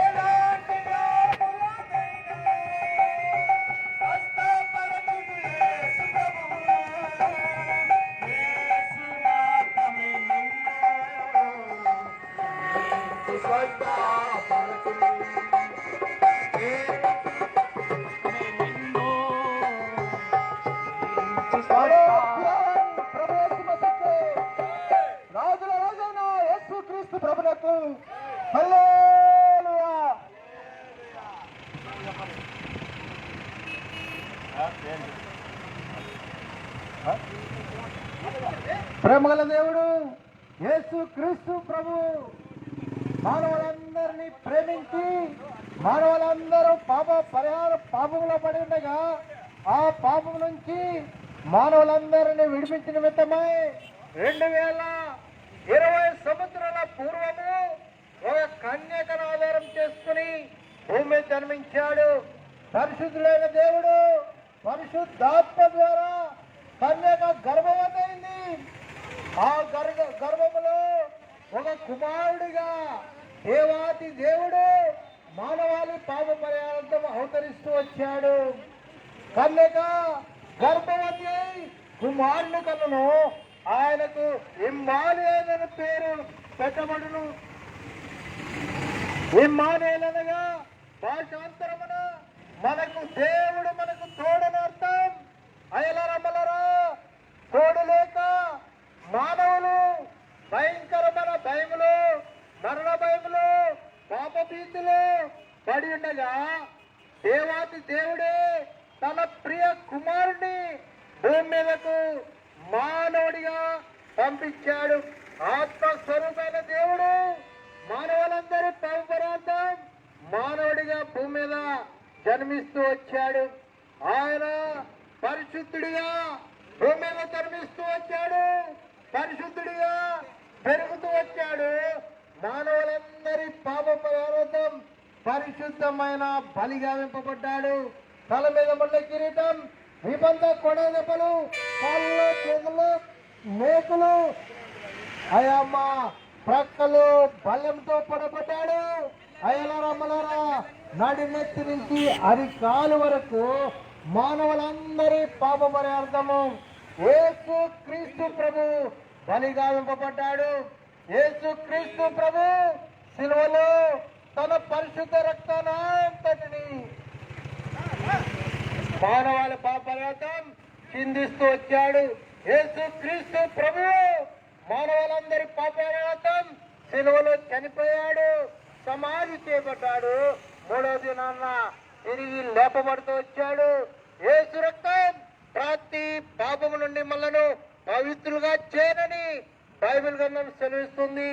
ఎలాంటి వ్యాధులనైనా స్వస్థపరచును యేసు ప్రభువు. యేసు మాత్రమే నిన్ను స్వస్థపరచును. రాజుల రాజైన యేసుక్రీస్తు ప్రభువుకు హల్లెలూయా. ప్రేమగల దేవుడు యేసుక్రీస్తు ప్రభువు మానవులందరినీ ప్రేమించి మానవులందరూ పాపంలో పడి ఉండగా ఆ పాపం నుంచి మానవులందరినీ విడిపించిన నిమిత్తమై 2020 సంవత్సరాల పూర్వము ఒక కన్యకను ఆధారం చేసుకుని భూమి మీద జన్మించాడు. పరిశుద్ధులైన దేవుడు పరిశుద్ధాత్మ ద్వారా కన్యక గర్భవతి అయింది. ఆ గర్భములో ఒక కుమారుడిగా దేవాతి దేవుడు మానవాళి పాప పరిహారార్థం అవతరిస్తూ వచ్చాడు. కన్యక గర్భవతి అయి కుమారుని కన్నును, ఆయనకు ఇమ్మానుయేలు అనే పేరు పెట్టబడును. ఇమ్మానుయేలు అనగా భాషాంతరమున మనకు దేవుడు మనకు తోడని అర్థం. అయలరమలరా తోడు లేక మానవులు భయంకరమైన భయములు, మరణ భయములు, పాపభీతులు పడి ఉండగా దేవాతి దేవుడే తన ప్రియ కుమారుని భూమి మీదకు మానవుడిగా పంపించాడు. ఆత్మస్వరూపమైన దేవుడు మానవులందరి పాపరార్థం మానవుడిగా భూమి మీద జన్మిస్తూ వచ్చాడు. ఆయన పరిశుద్ధుడిగా భూమి మీద జన్మిస్తూ వచ్చాడు. పరిశుద్ధుడిగా పెరుగుతూ వచ్చాడు. మానవులందరి పాప పరిహారార్థం పరిశుద్ధమైన బలిగా వింపబడ్డాడు. తల మీద ముళ్ళ కిరీటం, వీపంతా కొడ దెబ్బలు, కాళ్ళు చేతులు మేకులు, అయ్యమ్మ ప్రక్కలు బల్యంతో పడబడ్డాడు. అయ్యలారమ్మలారా, నడినెత్తి నుంచి అరికాలు వరకు మానవులందరి పాప పరిహార్థము యేసు క్రీస్తు ప్రభు బలిగా వింపబడ్డాడు. యేసు క్రీస్తు ప్రభు సిలువలో తన పరిశుద్ధ రక్తానంతటిని మానవాళి పాప పరిహార్థం చిందిస్తూ వచ్చాడు. యేసు క్రీస్తు ప్రభు మానవులందరి పాప పరిహార్థం సిలువలో చనిపోయాడు, సమాధి చేయబడ్డాడు. మూడవ దినాన్న తిరిగి లేపబడుతూ వచ్చాడు. యేసు రక్తం ప్రతి పాపము నుండి మనలను పవిత్రులుగా చేయనని బైబిల్ గ్రంథం సెలవిస్తుంది.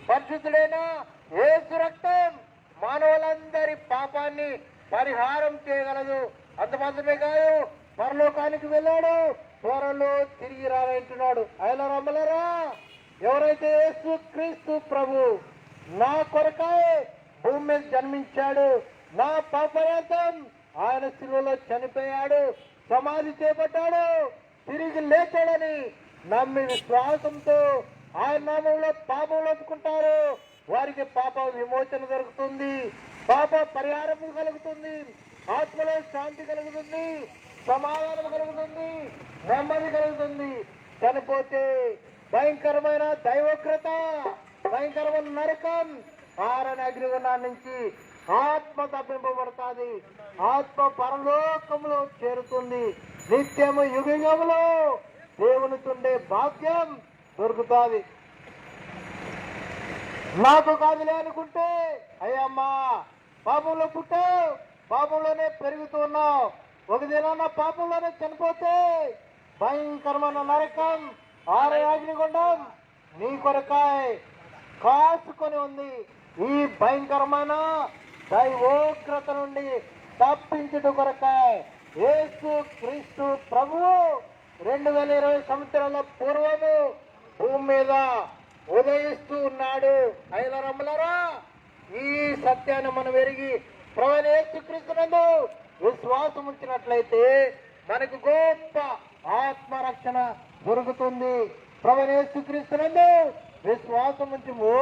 పరిశుద్ధుడైన యేసు రక్తం మానవులందరి పాపాన్ని పరిహారం చేయగలదు. అంత మాత్రమే కాదు, పరలోకానికి వెళ్ళాడు, త్వరలో తిరిగి రానంటున్నాడు. అయల రమ్మలరా, ఎవరైతే యేసు క్రీస్తు ప్రభు నా కొరకాయ భూమి మీద జన్మించాడు, నా పాపరార్థం ఆయన శిలువలో చనిపోయాడు, సమాధి చేపట్టాడు, తిరిగి లేచాడని నమ్మి విశ్వాసంతో ఆయన నామంలో పాపం ఒప్పుకుంటారు, వారికి పాప విమోచన దొరుకుతుంది, పాప పరిహారం కలుగుతుంది, ఆత్మలో శాంతి కలుగుతుంది, సమాధానం కలుగుతుంది, నెమ్మది కలుగుతుంది. చనిపోతే భయంకరమైన దైవోగ్రత, భయంకరమైన నరకం, ఆరని అగ్నిగుండం నుంచి ఆత్మ తప్పింపబడుతుంది, ఆత్మ పరలోకంలో చేరుతుంది, నిత్యము యుగములో దేవుని తుండే భాగ్యం దొరుకుతుంది. నాకు కాదులే అనుకుంటే అయ్యమ్మా పాపంలో పుట్టావు, పాపంలోనే పెరుగుతున్నావు, ఒక దినాన్న పాపంలోనే చనిపోతే భయంకరమైన నరకం, ఆరే అగ్నిగుండం నీ కొరకాయ కాసుకొని ఉంది. ఈ భయంకరమైన దైవోగ్రత నుండి తప్పించుట కొరకాయ యేసు క్రీస్తు ప్రభువు 2020 సంవత్సరాల పూర్వము భూమి మీద ఉదయిస్తూ ఉన్నాడు. ఐదరమ్మలరా, ఈ సత్యాన్ని మనం ఎరిగి ప్రభువైన యేసు క్రీస్తునందు విశ్వాసం ఉంచినట్లయితే మనకు గొప్ప ఆత్మరక్షణ దొరుకుతుంది. ప్రభువైన యేసు క్రీస్తునందు విశ్వాసం ఉంచుము,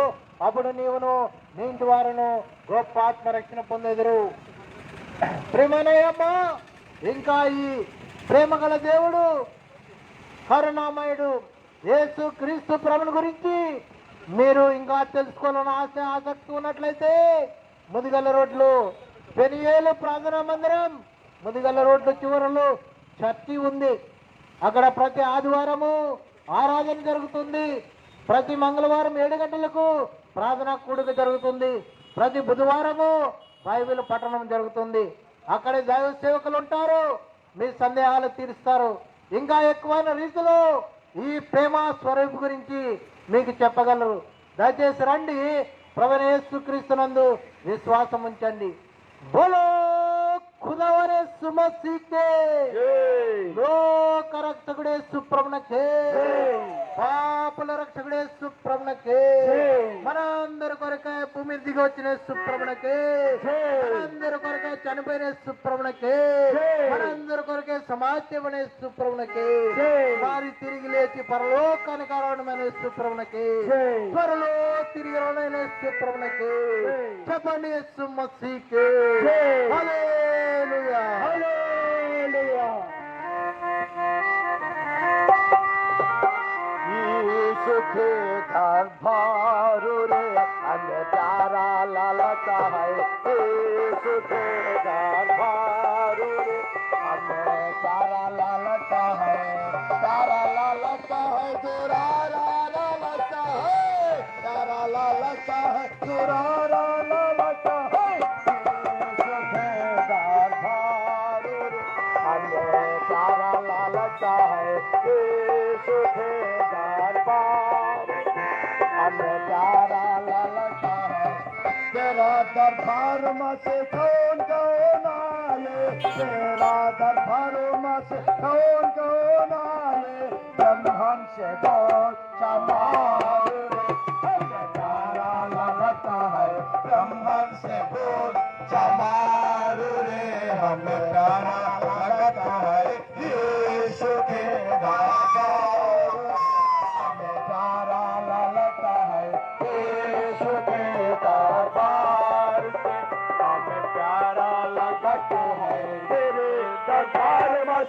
అప్పుడు నీవును నీ ఇంటి వారును గొప్ప ఆత్మరక్షణ పొందెదరు. ప్రేమనయ్యమ్మ, ఇంకా ఈ ప్రేమ గల దేవుడు కరుణామయుడు యేసు క్రీస్తు ప్రభుని గురించి మీరు ఇంకా తెలుసుకోవాలని ఆసక్తి ఉన్నట్లయితే ముదిగల్ల రోడ్లు పెనియేలు ప్రార్థనా మందిరం, ముదిగల్ల రోడ్లు చివరలో చర్చి ఉంది. అక్కడ ప్రతి ఆదివారము ఆరాధన జరుగుతుంది, ప్రతి మంగళవారం 7 గంటలకు ప్రార్థనా కూడిక జరుగుతుంది, ప్రతి బుధవారము బైబిల్ పఠనం జరుగుతుంది. అక్కడ దైవ సేవకులు ఉంటారు, మీ సందేహాలు తీరుస్తారు. ఇంకా ఎక్కువైన రీతిలో ఈ ప్రేమ స్వరూపు గురించి మీకు చెప్పగలరు. దయచేసి రండి, ప్రభువైన యేసుక్రీస్తునందు విశ్వాసం ఉంచండి. బోలో ఖుదావరే సుమసీకే, లోక రక్షకుడే సుప్రభునకే, పాపుల రక్షకుడే సుప్రభునకే, మనందరి కొరకాయ భూమి దిగి వచ్చిన సుప్రభునకే, మనందరి కొరకాయ చనిపోయిన సుప్రభునకే, మనందరి కొరకే సమాజమనే సుప్రభునకే, వారి తిరిగి లేచి పరలోకానికి ఆరోహణమైన సుప్రభునకే, త్వరలో తిరిగి రావడమైన సుప్రభునకే. చెప్పండి సుమసీకే. హల్లెలూయా, హల్లెలూయా. यीशु के दरबार रे हमें प्यारा लालसा है, यीशु के दरबार रे हमें प्यारा लालसा है, प्यारा लालसा है, दुरारा लालसा है, प्यारा लालसा है, दुरारा लालसा है, यीशु के दरबार रे हमें प्यारा लालसा है, यीशु के हमें प्यारा लालसा है, तेरा दरबार में से कौन कौन आए, तेरा दरबार में से कौन कौन आए, ब्रह्मांड से बोल चमार रे हमें प्यारा लालसा है, ब्रह्मांड से बोल चमार रे हमें प्यारा लालसा है,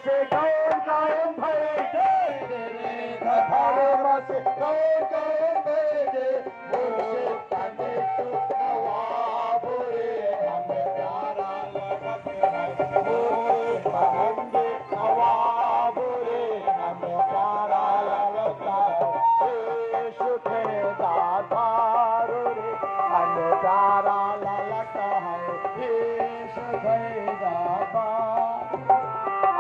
से कौन कायम भेजे तेरे धर्म से कौन कायम भेजे मुझसे तने तू नवाब रे हमें प्यारा लगत है मुझसे तने नवाब रे हमें प्यारा लगता है यीशु के दातार रे हमें प्यारा लगता है यीशु के दातार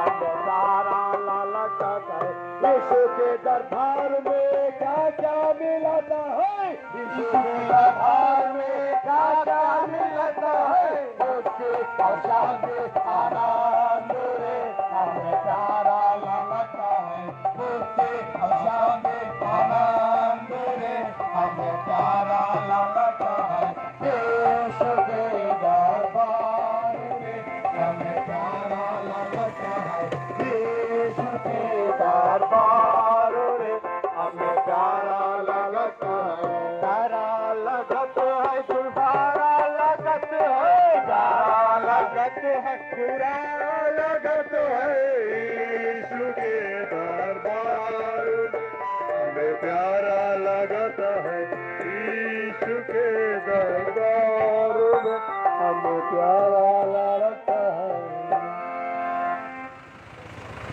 अंधारा लगता है यीशु के दरबार में क्या क्या मिलता है यीशु के दरबार में क्या क्या मिलता है उसके अवसान में आनंद रे हमें प्यारा लगता है उसके अवसान में आनंद रे हमें प्यारा लगता है यीशु के दरबार में हमें प्यारा लगता है यीशु के दरबार रे हमें प्यारा लगता है प्यारा लगत है तुम्हारा लगत है प्यारा लगत है पूरा लगत है यीशु के दरबार में हमें प्यारा लगता है यीशु के दरबार में हमें प्यारा लगता है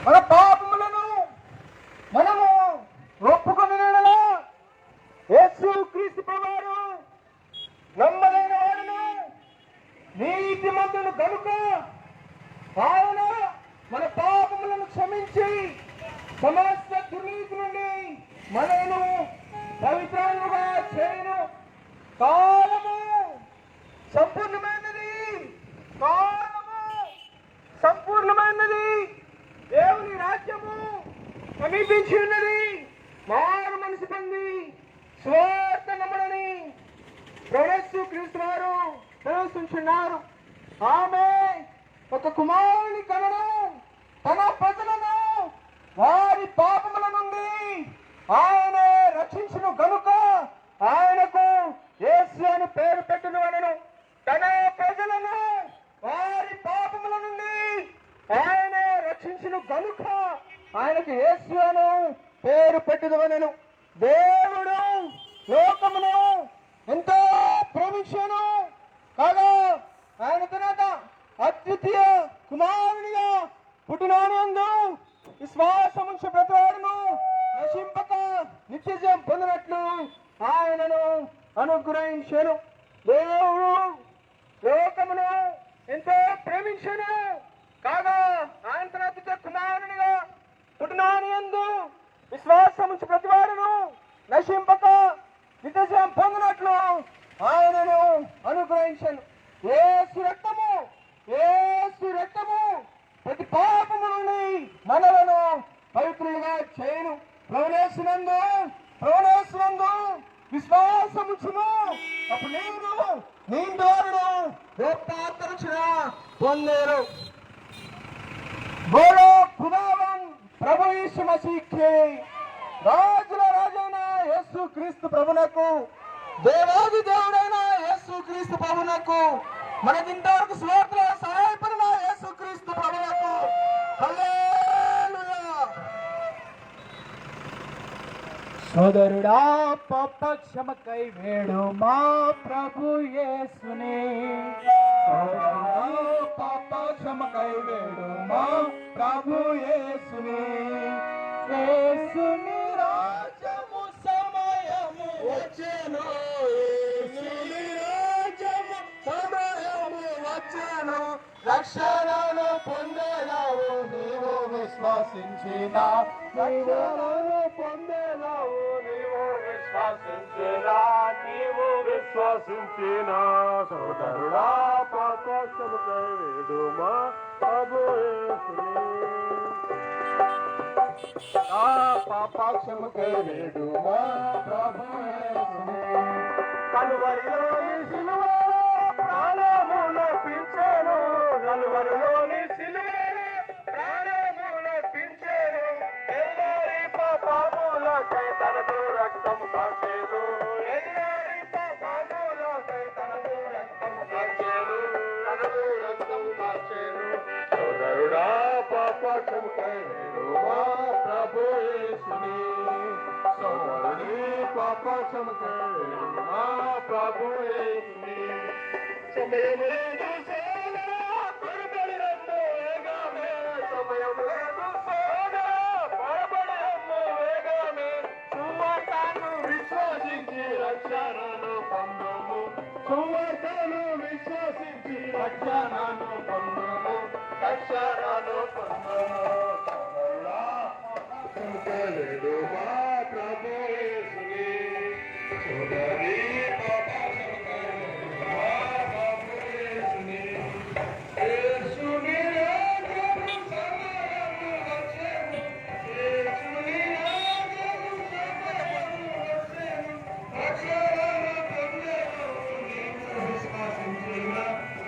మన పాపములను మనము ఒప్పుకొని యేసు క్రీస్తు ప్రభువారు నమ్మదైన వాడును నీతిమంతుడు కనుక ఆయన మన పాపములను క్షమించి సమస్త దుర్నీతి నుండి మనను పవిత్రంగా చేయను కాలము సంపూర్ణమైనది కాలము సంపూర్ణమైనది దేవుని రాజ్యము సమీపించి ఉన్నది మారు మనసు పొంది స్వార్థ నమ్మడని యేసు క్రీస్తు వారు ప్రవేశించున్నారు ఆమె ఒక కుమారుని కనను తన ప్రజలను వారి పాపముల నుండి ఆయన రక్షించును గనుక ఆయనకు యేసు అని పేరు పెట్టును అనను తన ప్రజలను వారి పాపముల నుండి ఆయన రక్షించును గనుక ఆయనకు యేసు అను పేరు పెట్టుదవనెను దేవుడు లోకమును ఎంతో ప్రేమించాను కాగా ఆయన తనట అద్వితీయ కుమారునిగా పుట్టినానందు విశ్వాసముంచు ప్రతివాడును నశింపక నిత్యజయం పొందినట్లు ఆయనను అనుగ్రహించాను దేవుడు లోకమును ఎంతో ప్రేమించాను కాగా ఆయన తన అద్వితీయ కుమారునిగా పుట్టినానందు విశ్వాసముంచు ప్రతివాడును నశింపక నిత్యజయం పొందినట్లు ఆయనను అనుగ్రహించాను యేసు రక్తము ప్రతి పాపము నుండి మనలను పవిత్రులుగా చేయను ప్రవణేశ్వరందు విశ్వాసముంచును అప్పుడు నీ ద్వారా రూపాంతరక్షణ పొందేరు बोलो खुदावन प्रभु यीशु मसीह के రాజుల రాజైన యేసు క్రీస్తు ప్రభునకు దేవాది దేవుడైన యేసు క్రీస్తు ప్రభునకు మన ఇంతవరకు స్వార్థ సహాయపడిన యేసు క్రీస్తు ప్రభునకు హల్లెలూయా. సోదరుడా పాప క్షమకై వేడు మా ప్రభు యేసుని పాప క్షమకై వేడు మా ప్రభు యేసుని యేసుని రాజ్యము సమయము వచ్చెను యేసుని రాజ్యము సమయము వచ్చెను రక్షణను పొందేలావు నీవు విశ్వసించిన రక్షణను పొందేలావు నీవు విశ్వసించిన సోదరుడా పాపక్షముకై వేడుమా ప్రభు యేసుని పాపక్షముకై వేడుమా ప్రభు యేసుని కలువరిలోని సిలువ ప్రాణములర్పించెను కలువరిలోని సిలువ ప్రాణములర్పించెను ఎల్లరి పాపములకై తనదు రక్తము కార్చెను ఎల్లరి పాపములకై తనదు రక్తము కార్చెను సోదరుడా పాప पाप क्षम कर प्रभु यीशुनी सोदरी पाप क्षम कर प्रभु यीशुनी समय में दूसरा बड़बड़ वेगा में समय में दूसरा बड़बड़ वेगा में सुवार्तను విశ్వసించి రక్షణను పొందుము సువార్తను విశ్వసించి రక్షణను పొందుము రక్షణను పొందుము సంకలుడు మా ప్రభు యేసుని సోదరి పాప సంకలుడు మా ప్రభు యేసుని యేసుని రాజు సమరము వచ్చెను యేసుని రాజు సమరము వచ్చెను రక్షణను పొందెను నీవు విశ్వాసించిన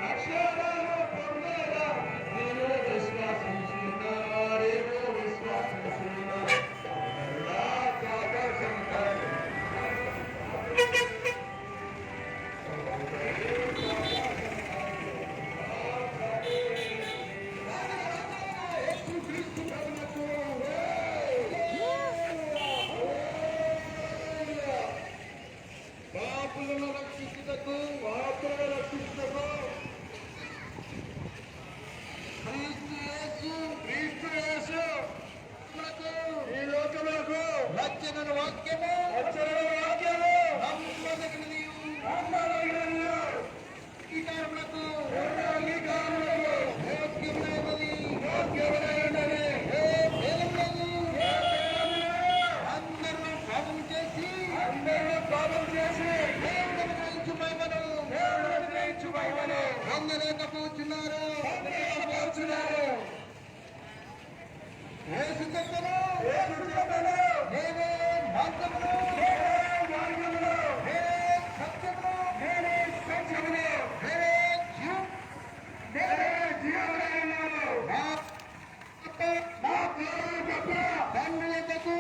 రక్షణను పొందెను నీవు విశ్వాసించిన రేపు విశ్వాసించిన పాప సంకలుడు పాపులను రక్షించుటకు పాపులను రక్షించుటకు క్రీస్తు యేసు ఈ లోకములకు రక్షణ వాక్యము నమ్మదగినది అంగీకారములకు యోగ్యమైనది అందరూ పాపం చేసి పొందలేకపోతున్నారు యేసు చెప్పను నేనే మార్గమును నేనే సత్యమును నేనే జీవమును నా పేరు తప్ప తండ్రి యొద్దకు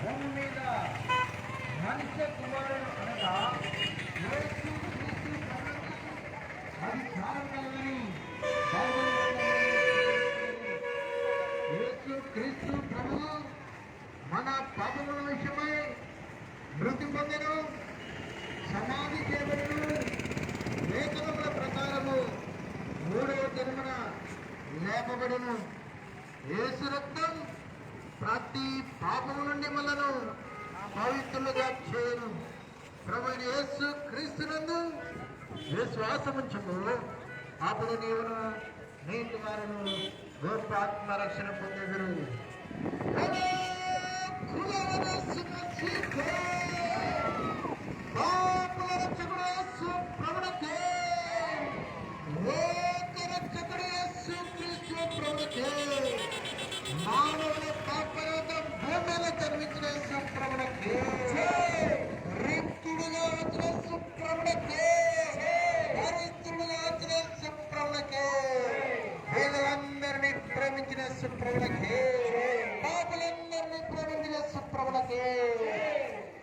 భూమి మీద మనిషి కుమారుడు అనగా యేసు క్రీస్తు ప్రభువు మన పాపముల విషయమై మృతి పొందెను, సమాధి చేయబడెను, లేఖనముల ప్రకారము మూడవ దినమున లేపబడెను. యేసు రక్తం ప్రతి పాపము నుండి మనను పవిత్రులుగా చేయను. ప్రభువైన యేసు క్రీస్తునందు విశ్వాసముంచుము, అప్పుడు నీవును నీటి వారును గొప్ప ఆత్మరక్షణ పొందెదరు. మానవుల పాపరాధం భూమిలో జన్మించిన సుప్రభునికి, రిక్తుడుగా వచ్చిన సుప్రభునికి, దరిద్రుడుగా వచ్చిన సుప్రభునికి, పేదలందరినీ ప్రేమించిన సుప్రభునికి, పాపులందరినీ ప్రేమించిన సుప్రభునికి,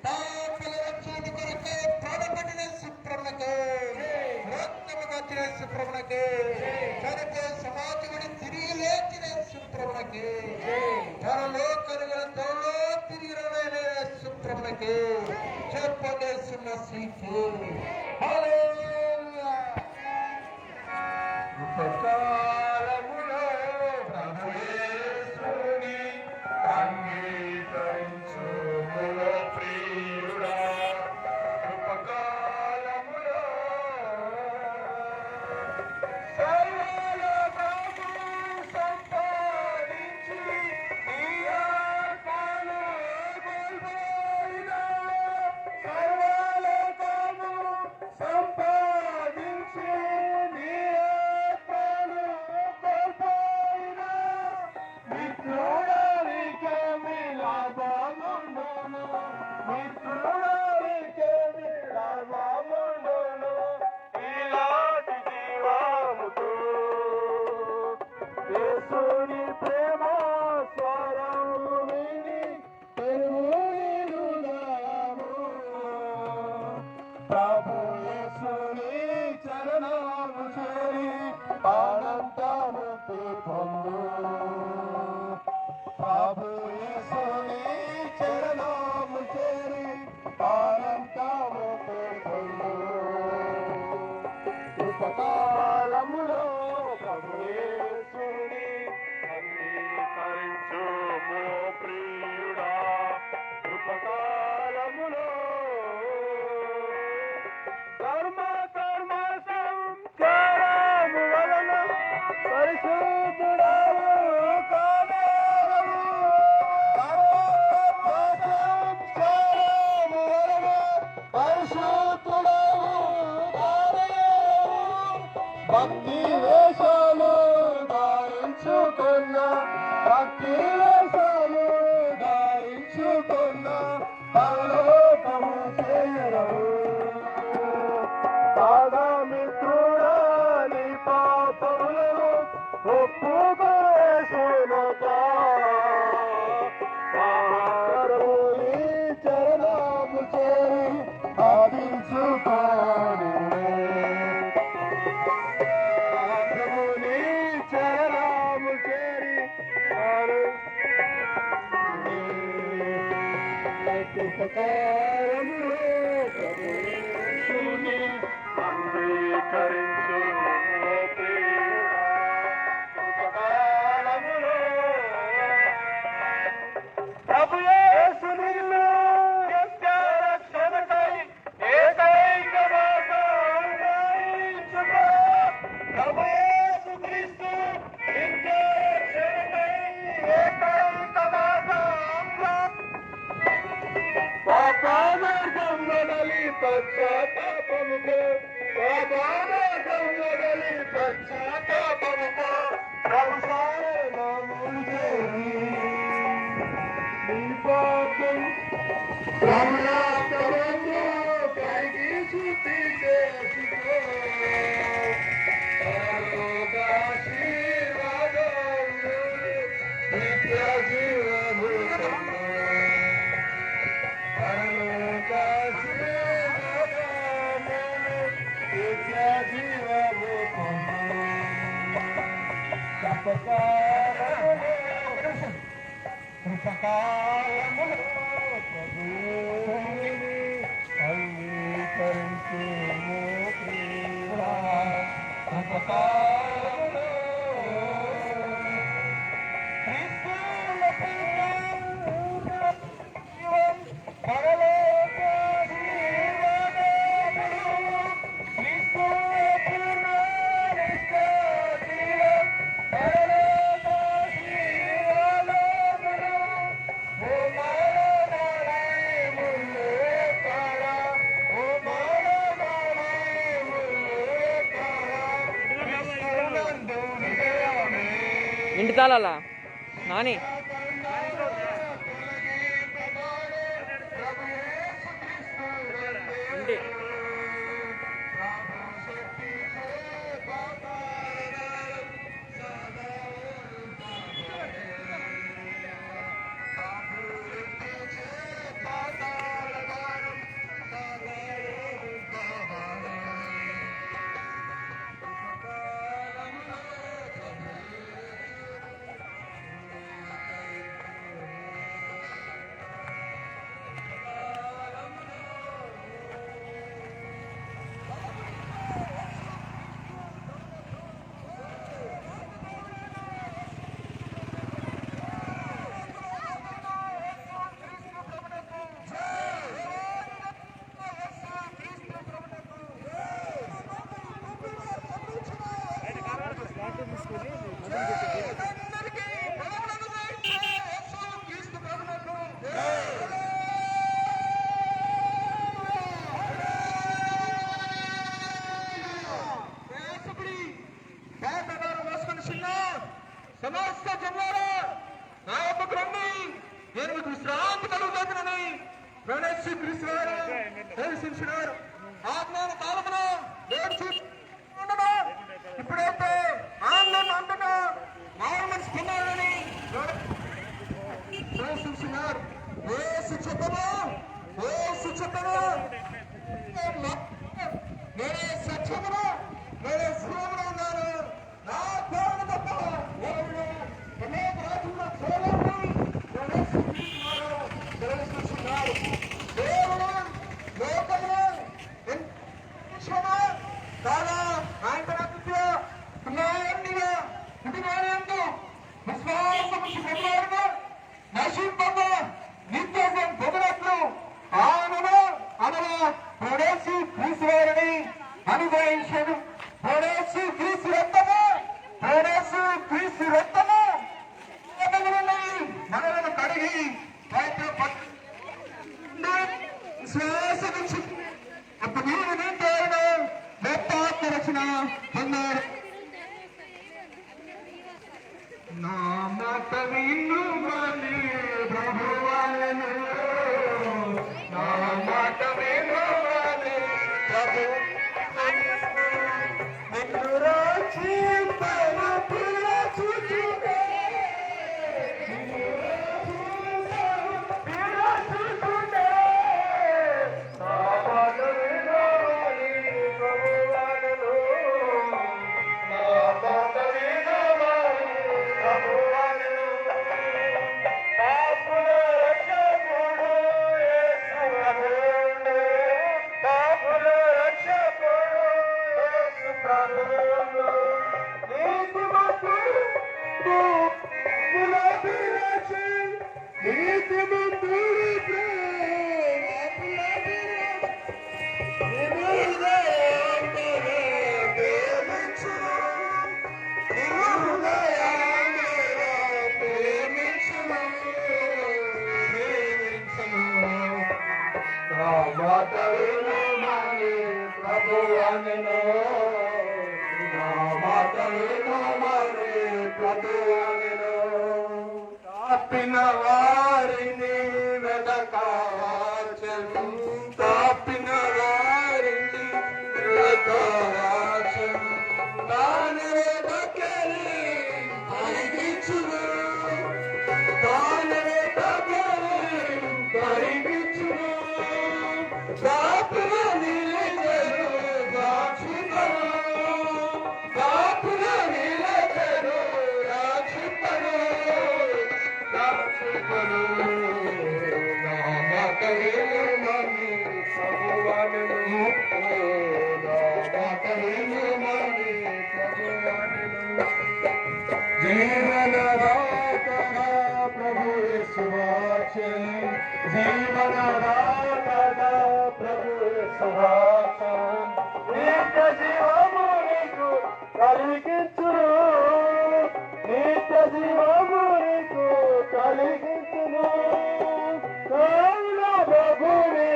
పాపుల రక్షణ కొరకు ప్రాణపడిన సుప్రభునికి, రక్తము వచ్చిన సుప్రభునికి, చనిపోయే సమాజముని తిరిగి లేచిన సుప్రభునికి, తన లోకరులతో తిరిగి సుప్రభునికి చెప్పండి సుమసీకి. ఉపకారములో ప్రభుయేసుని అంగీకరించుములో ప్రియుడా, ఉపకారములో సర్వలోకము సంపాదించి నీ ఆత్మను కోల్పోయిన, సర్వలోకము సంపాదించి నీ ఆత్మను కోల్పోయిన మిత్రుడరికేమి లాభముండును, మిత్రుడరికేమి లాభముండును ఇలాంటి జీవముతో. యేసుని ప్రేమ స్వరము విని పెరుగుదాము, ప్రభు యేసుని చరణము చేరి ఆనందము పొందు, ప్రభు యేసుని చరణము చేరి ఆనందము పొందు. ఉపకారములో ప్రభు యేసుని అంగీకరించుము ప్రియుడా, ఉపకారములో కర్మ సంస్కారము వలన పరిశుద్ధుడవు కాలేవు, కర్మ సంస్కారము వలన పరిశుద్ధుడవు కాలేవు, భక్తి వేషాలు ధారించుకున్న, భక్తి వేషాలు ధారించుకున్న పరలోకము చేరవు. మిత్రుడా నీ కరించు ఓ ప్రియుడా కృపకాలములో ప్రభు యేసు నిన్ను నిత్య రక్షణకై ఏకైక మార్గమునైచుకో. ప్రభు యేసు క్రీస్తు నిత్య రక్షణకై ఏకైక మార్గమున పాపమార్గం వదలి పశ్చాత్తాపముతో పాపమార్గం వదలి పశ్చాత్తాపముతో ప్రభు శరణములు చేరి నీ పాపం ప్రభునామముతో కడిగి శుద్ధి చేసుకో. పరలోకాశీర్వాదములు నిత్య జీవము పొందు. పరలోకాశీర్వాదములు నిత్య జీవము పొందు. కృపకాలములో ప్రభువుని అంగీకరించుము ప్రియుడా. కృపకాలములో క్రీస్తుల జీవం పరలోక జీవనములు క్రీస్తుల పూర్ణ నిత్య జీవం పరలోక జీవనములు ఓ మానవాళిములు కాల ఓ మానవాళిములు కాల క్రీస్తునందు విజయమే. ఇంటి తాళాలా నాని ఇంటి సమస్త జన్మారా నా యొక్క రండి నేను మీకు విశ్రాంతి కలుగుతానని ప్రణేశ్వరి క్రీస్తు వారు దర్శించినారు. ఆజ్ఞాన కాలమున ఇప్పుడైతే ఆందోళన అంతటా మారు మనసు పొందాలని ప్రదర్శించినారు. ఏసు చెప్పను నేనే సత్యమును నేనే శివమును ఉన్నాను. నా దేవుడు తప్ప ఎవరు అనేక రాజుల చూడండి ప్రదర్శిస్తున్నారు. దేవుడు లోకమును కాగా ఆయన కుటుంబాన్ని విశ్వాసము పొందాలను నశింపము నిత్యం పొందినట్లు ఆయనను అనగా ప్రవేశి క్రీస్తు వారిని అనుగ్రహించను. ప్రవేశి క్రీస్తు రక్తము మనలను కడిగి విశ్వాస అప్పుడు నీవు నీతో గొప్ప రక్షణ పొందారు. నా మాట విను మని ప్రభువాలను నా మాట విను మని ప్రభు నిన్ను రక్షింపను పిలుచుచునే నా మాట విను మని ప్రభువాలను నా మాట విను మని ప్రభువాలను పాపుల రక్షకుడు యేసు ప్రభువు పాపుల రక్షకుడు అనెను నా మాట వినుమని ప్రభు అనెను తప్పిన వారిని వెదకవచ్చెను తప్పిన వారిని వెదకవచ్చెను దాని వెదకలి పరిగించును దాని వెదకలి పరిగించును దాపున నిలచెను దాచుపను దాపున నిలచెను దాచుపను దాచుపను నా మాట వినుమని ప్రభువనెను నా మాట వినుమని ప్రభువనెను జీవనదాతగా ప్రభు యేసువాచెను జీవనదాతగా ప్రభు యేసువాచెను నిత్య జీవము నీకు కలిగించును నిత్య జీవము నీకు కలిగించును కావున ప్రభుని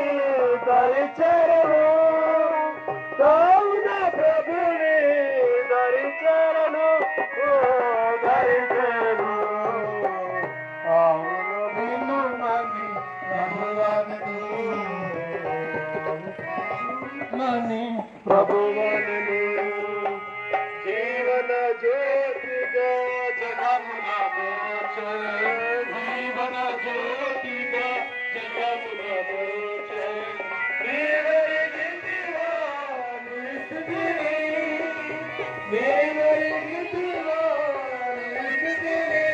దరిచేరను కావున ప్రభుని దరిచేరను దరిచేరను అవును వినుమని ప్రభువనెను మని ప్రభువనెను జీవన జ్యోతిగా జగమున మోచె జీవన జ్యోతిగా జగమున మోచె నీవెరిగితివా నీ స్థితిని నీవెరిగితివా నీ స్థితిని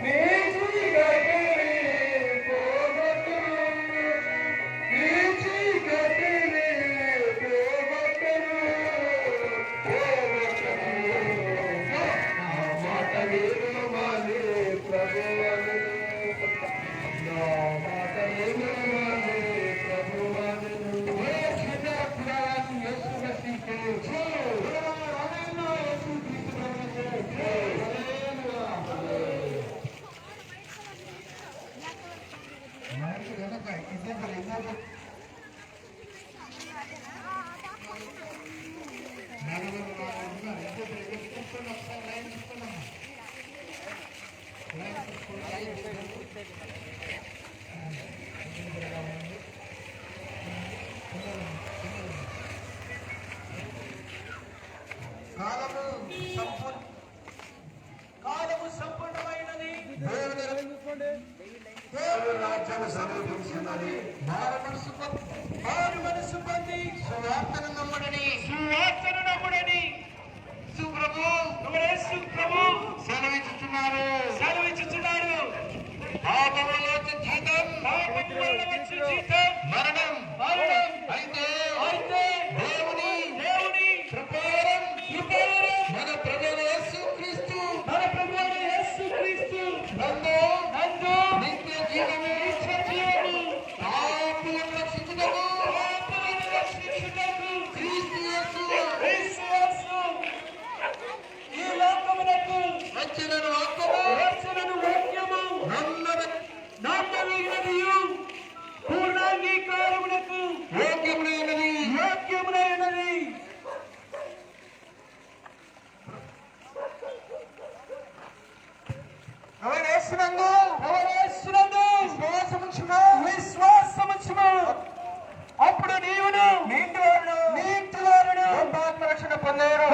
నీ చీకటిని పోగొట్టును నీ చీకటిని పోగొట్టును నా మాట వినుమని ప్రభువనెను నా మాట వినుమని ప్రభువనెను యేసు మసీహే కాలము సంపూర్ణమైనది దేవుని రాజ్యము సమీపించినది మారు మనసు పొంది సువార్తను నమ్ముడని సువార్తను నమ్ముడని యేసు ప్రభు సెలవిచ్చుచున్నారు పాపములో వచ్చే జీతం పాపము వలన వచ్చు జీతం మరణం అయితే దేవుని ప్రకారం మన ప్రభువైన యేసుక్రీస్తు నందు నిత్య జీవము పాపులను రక్షించుటకు క్రీస్తు యేసు ఈ లోకమునకు వచ్చినను వాక్యము నమ్మదగినదియు పూర్ణాంగీకారమునకు యోగ్యములైనది ఎవరేస్తున్నందు విశ్వాసముంచుము అప్పుడు నీవును నీటి వారును రక్షణ పొందారు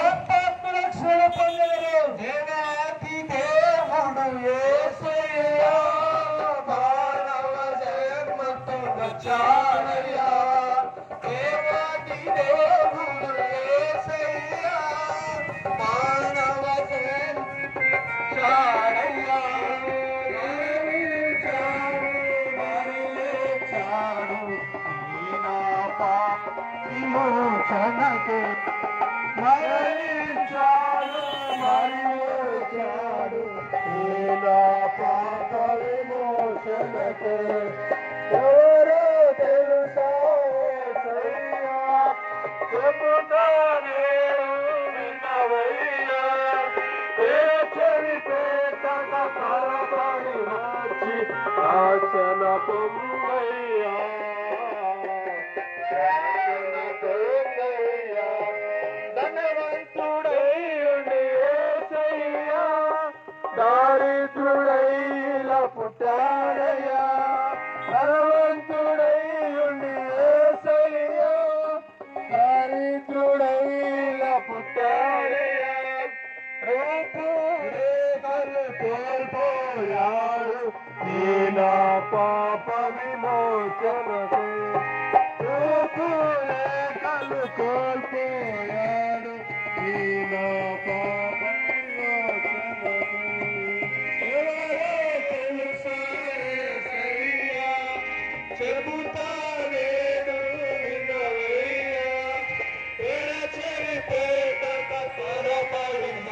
రక్షణ పొందెదరు. దేవాతి దేవుడు యేసయ్యా మానవ జన్మతో వచ్చాడయ్యా దేవాతి దేవుడు యేసయ్యా మానవ జన్మతో వచ్చాడయ్యా మరిలేచాడు ఈ నా పాప విమోచనకే మరణించాడు నా పాప విమోచనకే ఎవరో తెలుసా యేసయ్యా చెబుతానే విన్నవయ్యా ఏ చరిపేటక కలబడి వచ్చి రక్షణ పొందయ్యా రక్షణ పొందయ్యా పుత్రుడైన పుట్టారయ్యా రూపు రేఖలు కోల్పోయాడు నీలా పాప విమోచనకు రూపు రేఖలు కోల్పోయాడు నీలా పాప విమోచనకు ఎవరో తెలుసారే సరియా చెబుతా వేడు వినవయ్యా ఎడచెరిపేట కరపడిన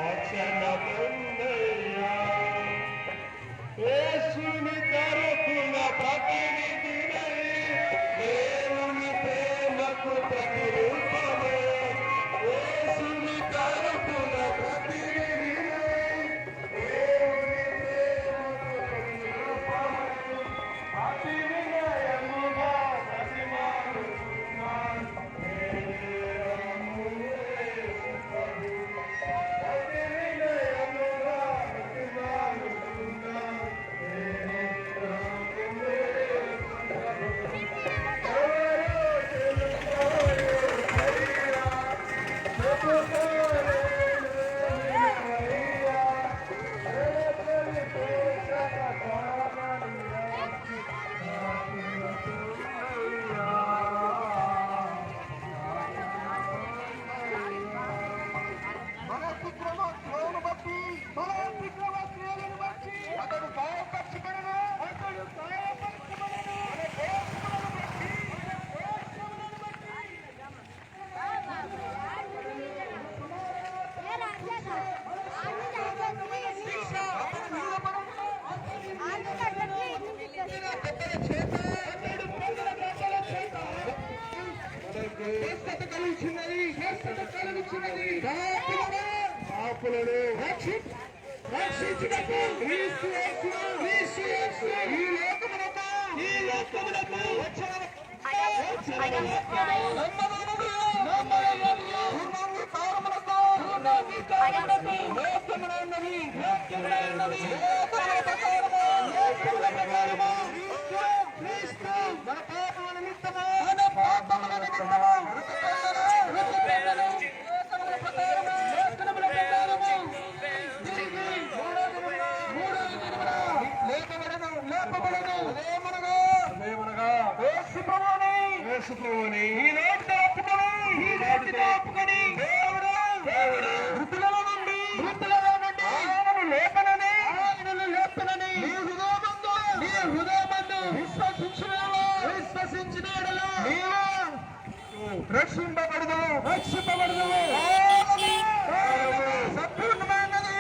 రక్షణ పొందయ్యా యేసుని తరపున ప్రతినిధినై దేవుని ప్రేమకు ప్రతిరూపమే యేసుని తరపున ప్రతినిధినై దేవుని ప్రేమకు ప్రతిరూపమే అతి వినయముగా ప్రతిమానుచున్నాను అతి వినయముగా ప్రతిమానుచున్నాను అతడు గాయపరచబడను పాపులను రక్షించుటకు క్రీస్తు యేసు ఈ లోకమునకు వచ్చిన రక్షింపబడదు సంపూర్ణమైనది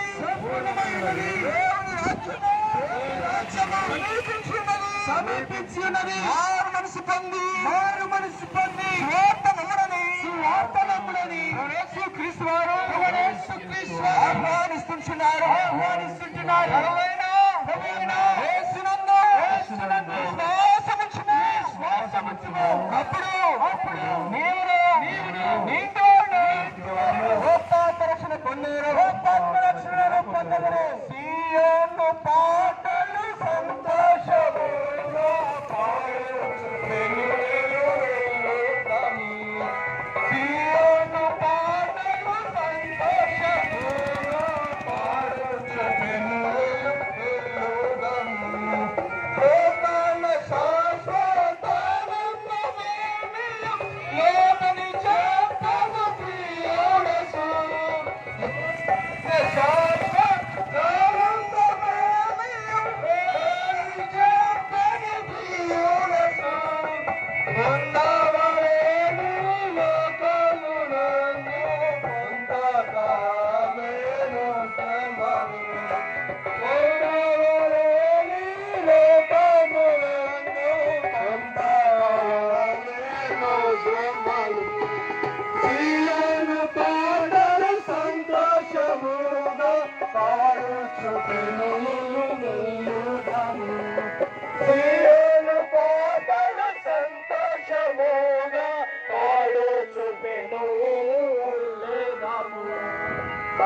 సమీపించినది మారు మనసు పొంది స్వార్థ నమ్ముడని క్రీస్తు వారు ఆహ్వానిస్తుంటున్నారు అప్పుడు రక్షణ పొందరు సీయోను పాటలు సంతోషముగా సీయోను పాటలు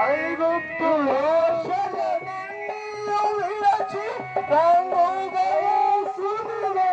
ఐగుప్తు విడిచి రంగుగా సుడిలో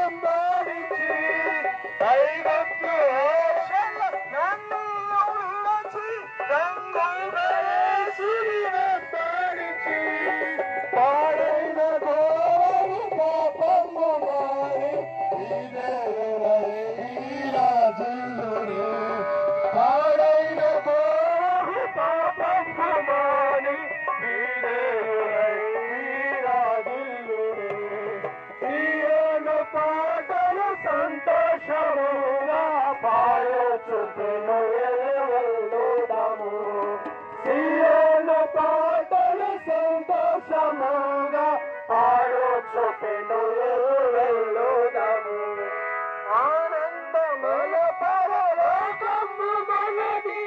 సంతోషముగా పాడుచుపెను వెళ్ళుదాము సియోను పాటలు సంతోషముగా పాడుచుపెను వెళ్ళుదాము ఆనందమయ పరలోకము మనది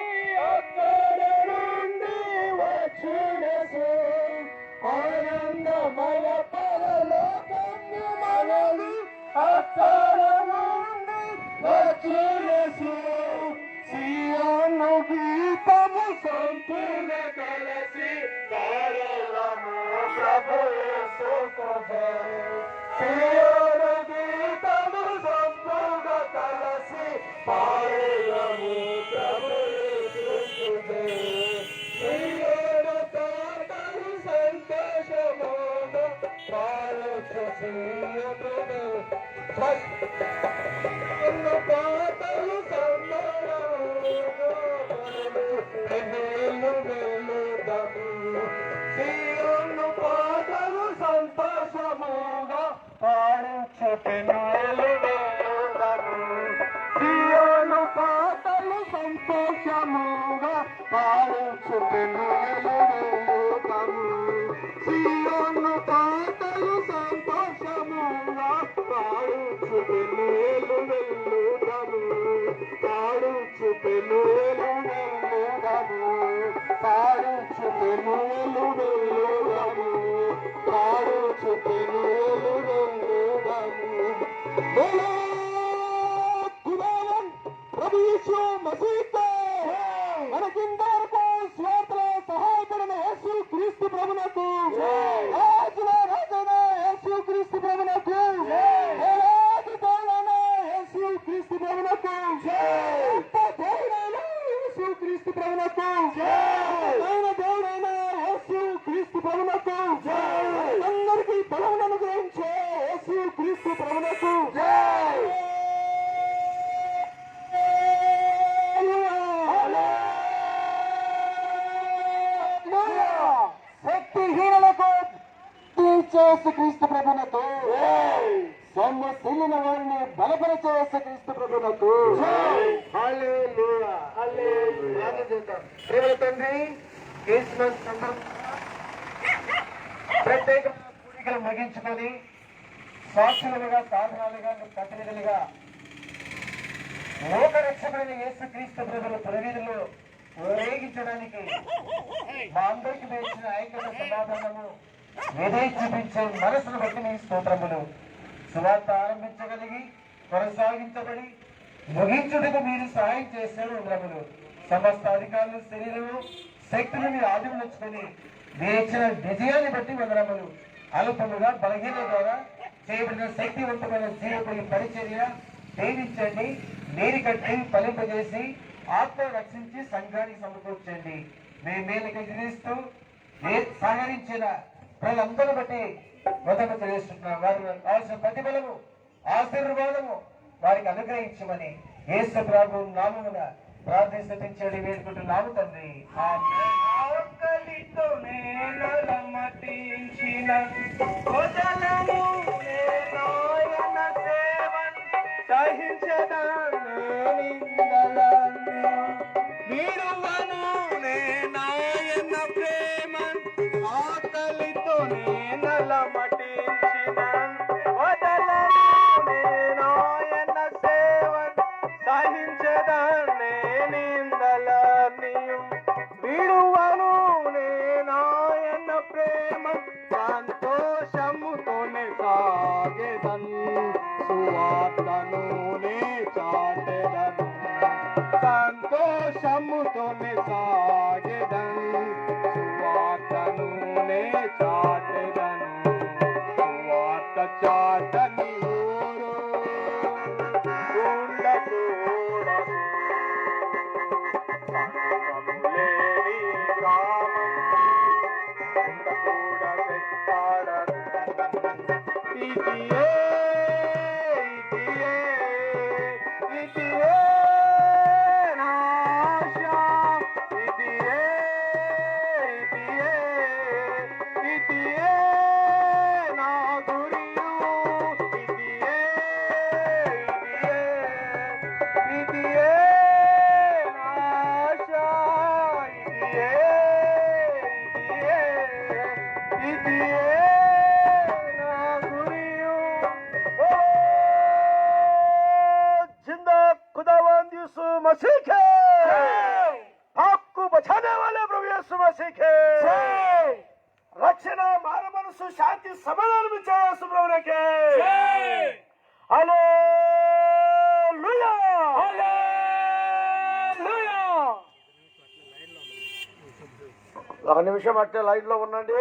అక్కడ నుండి వచ్చునసు ఆనందమయ పరలోకము మనది అక్కడ నుండి వచ్చునసు సియోను గీతము సంపూర్ణ కలసి పాడెదము ప్రభు యేసు కృపే సియోను గీతము సంపూర్ణ కలసి పాడెదము ప్రభు యేసు కృపే సియోను పాటలు సంతోషముగా పాడుచు సియోను పాటలు సియోను పాటలు సంతోషముగా పాడుచుపెను వెళ్ళుదాము సియోను పాటలు సంతోషముగా పాడుచుపెను వెళ్ళుదాము సియోను పాటలు సంతోషముగా పాడుచుపెను వెళ్ళుదాము పాడుచుపెను వెళ్ళుదాము పాడుచుపెను వెళ్ళుదాము పాడుచుపెను వెళ్ళుదాము बोलो खुदावन प्रभु यीशु मसीह को మన జిందాకు స్వార్థలో సహాయపడిన యేసు క్రీస్తు ప్రభువునకు రాజుల రాజైన యేసు క్రీస్తు ప్రభువునకు రాజు దేవుడైన యేసు క్రీస్తు ప్రభువునకు గొప్ప దేవుడైన యేసు క్రీస్తు ప్రభువునకు దేవుడైన యేసు క్రీస్తు ప్రభువునకు అందరికీ బలమును అనుగ్రహించే యేసు క్రీస్తు ప్రభువునకు శక్తిహీనులకు యేసు క్రీస్తు ప్రభువునకు సొమ్మసిల్లిన వారిని బలపరిచే యేసు క్రీస్తు ప్రభువునకు హల్లెలూయా హల్లెలూయా ప్రియమైన తండ్రి క్రిస్మస్ ప్రత్యేక పూడికలు ముగించుకొని సాక్షులుగా సాధనాలుగా ప్రతినిధులుగా లోక రక్షకుడైన యేసు క్రీస్తు ప్రభువుల ప్రవీణులు ఊరేగించడానికి మా అందరికి వేసిన ఐక్యత సమాధానము విధే చూపించే మనసును బట్టి మీ స్తోత్రములు సువార్త ఆరంభించగలిగి కొనసాగించబడి ముగించుటకు మీరు సహాయం చేశారు వందరములు సమస్త అధికారులు శరీరము శక్తులు మీరు ఆదిమలుచుకొని మీరు ఇచ్చిన విజయాన్ని బట్టి వందరములు అల్పముగా బలహీన ద్వారా చేయబడిన శక్తివంతమైన జీవకుడి పరిచర్య దీవించండి నీరు కట్టి ఫలింపజేసి ఆత్మ రక్షించి సంఘానికి సమకూర్చండి మీ మేలుకి గ్రహిస్తూ సహకరించిన ప్రజలందరూ బట్టి మొదట తెలుస్తున్నాం వారు కావాల్సిన ప్రతిఫలము ఆశీర్వాదము వారికి అనుగ్రహించమని యేసు ప్రభు నామమున ప్రార్థించండి వేడుకుంటున్నాము తండ్రి ఆకలితోనే నలమటించిన వదనము నాయన సేవను సహించదాన్ని నిందలన్నీ విడువను నాయన ప్రేమ ఆకలితోనే నలమటించిన వదనము నాయన సేవను సహించదాన్ని నిందలన్నీ విడువను నాయన ప్రేమ సంతోషముతోనే సాగెదన్ సువార్తను చాటెదను సంతోషముతోనే సాగెదన్ సువార్తను చాటెదను సువార్త చాటని ఊరు ఉండకూడదు లేని గ్రామం ఉండకూడదెక్కడను ఇదియే मसीह के, आपको बचाने वाले प्रभु यीशु मसीह के, रक्षण मार मनसु शांति समाधान में चाहिए यीशु प्रभु के। Hallelujah, hallelujah. ఒక నిమిషం అట్టే లైన్ లో ఉండండి.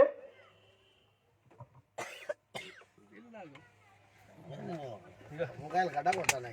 ముఖాలు గడ్డ కొట్టాలి.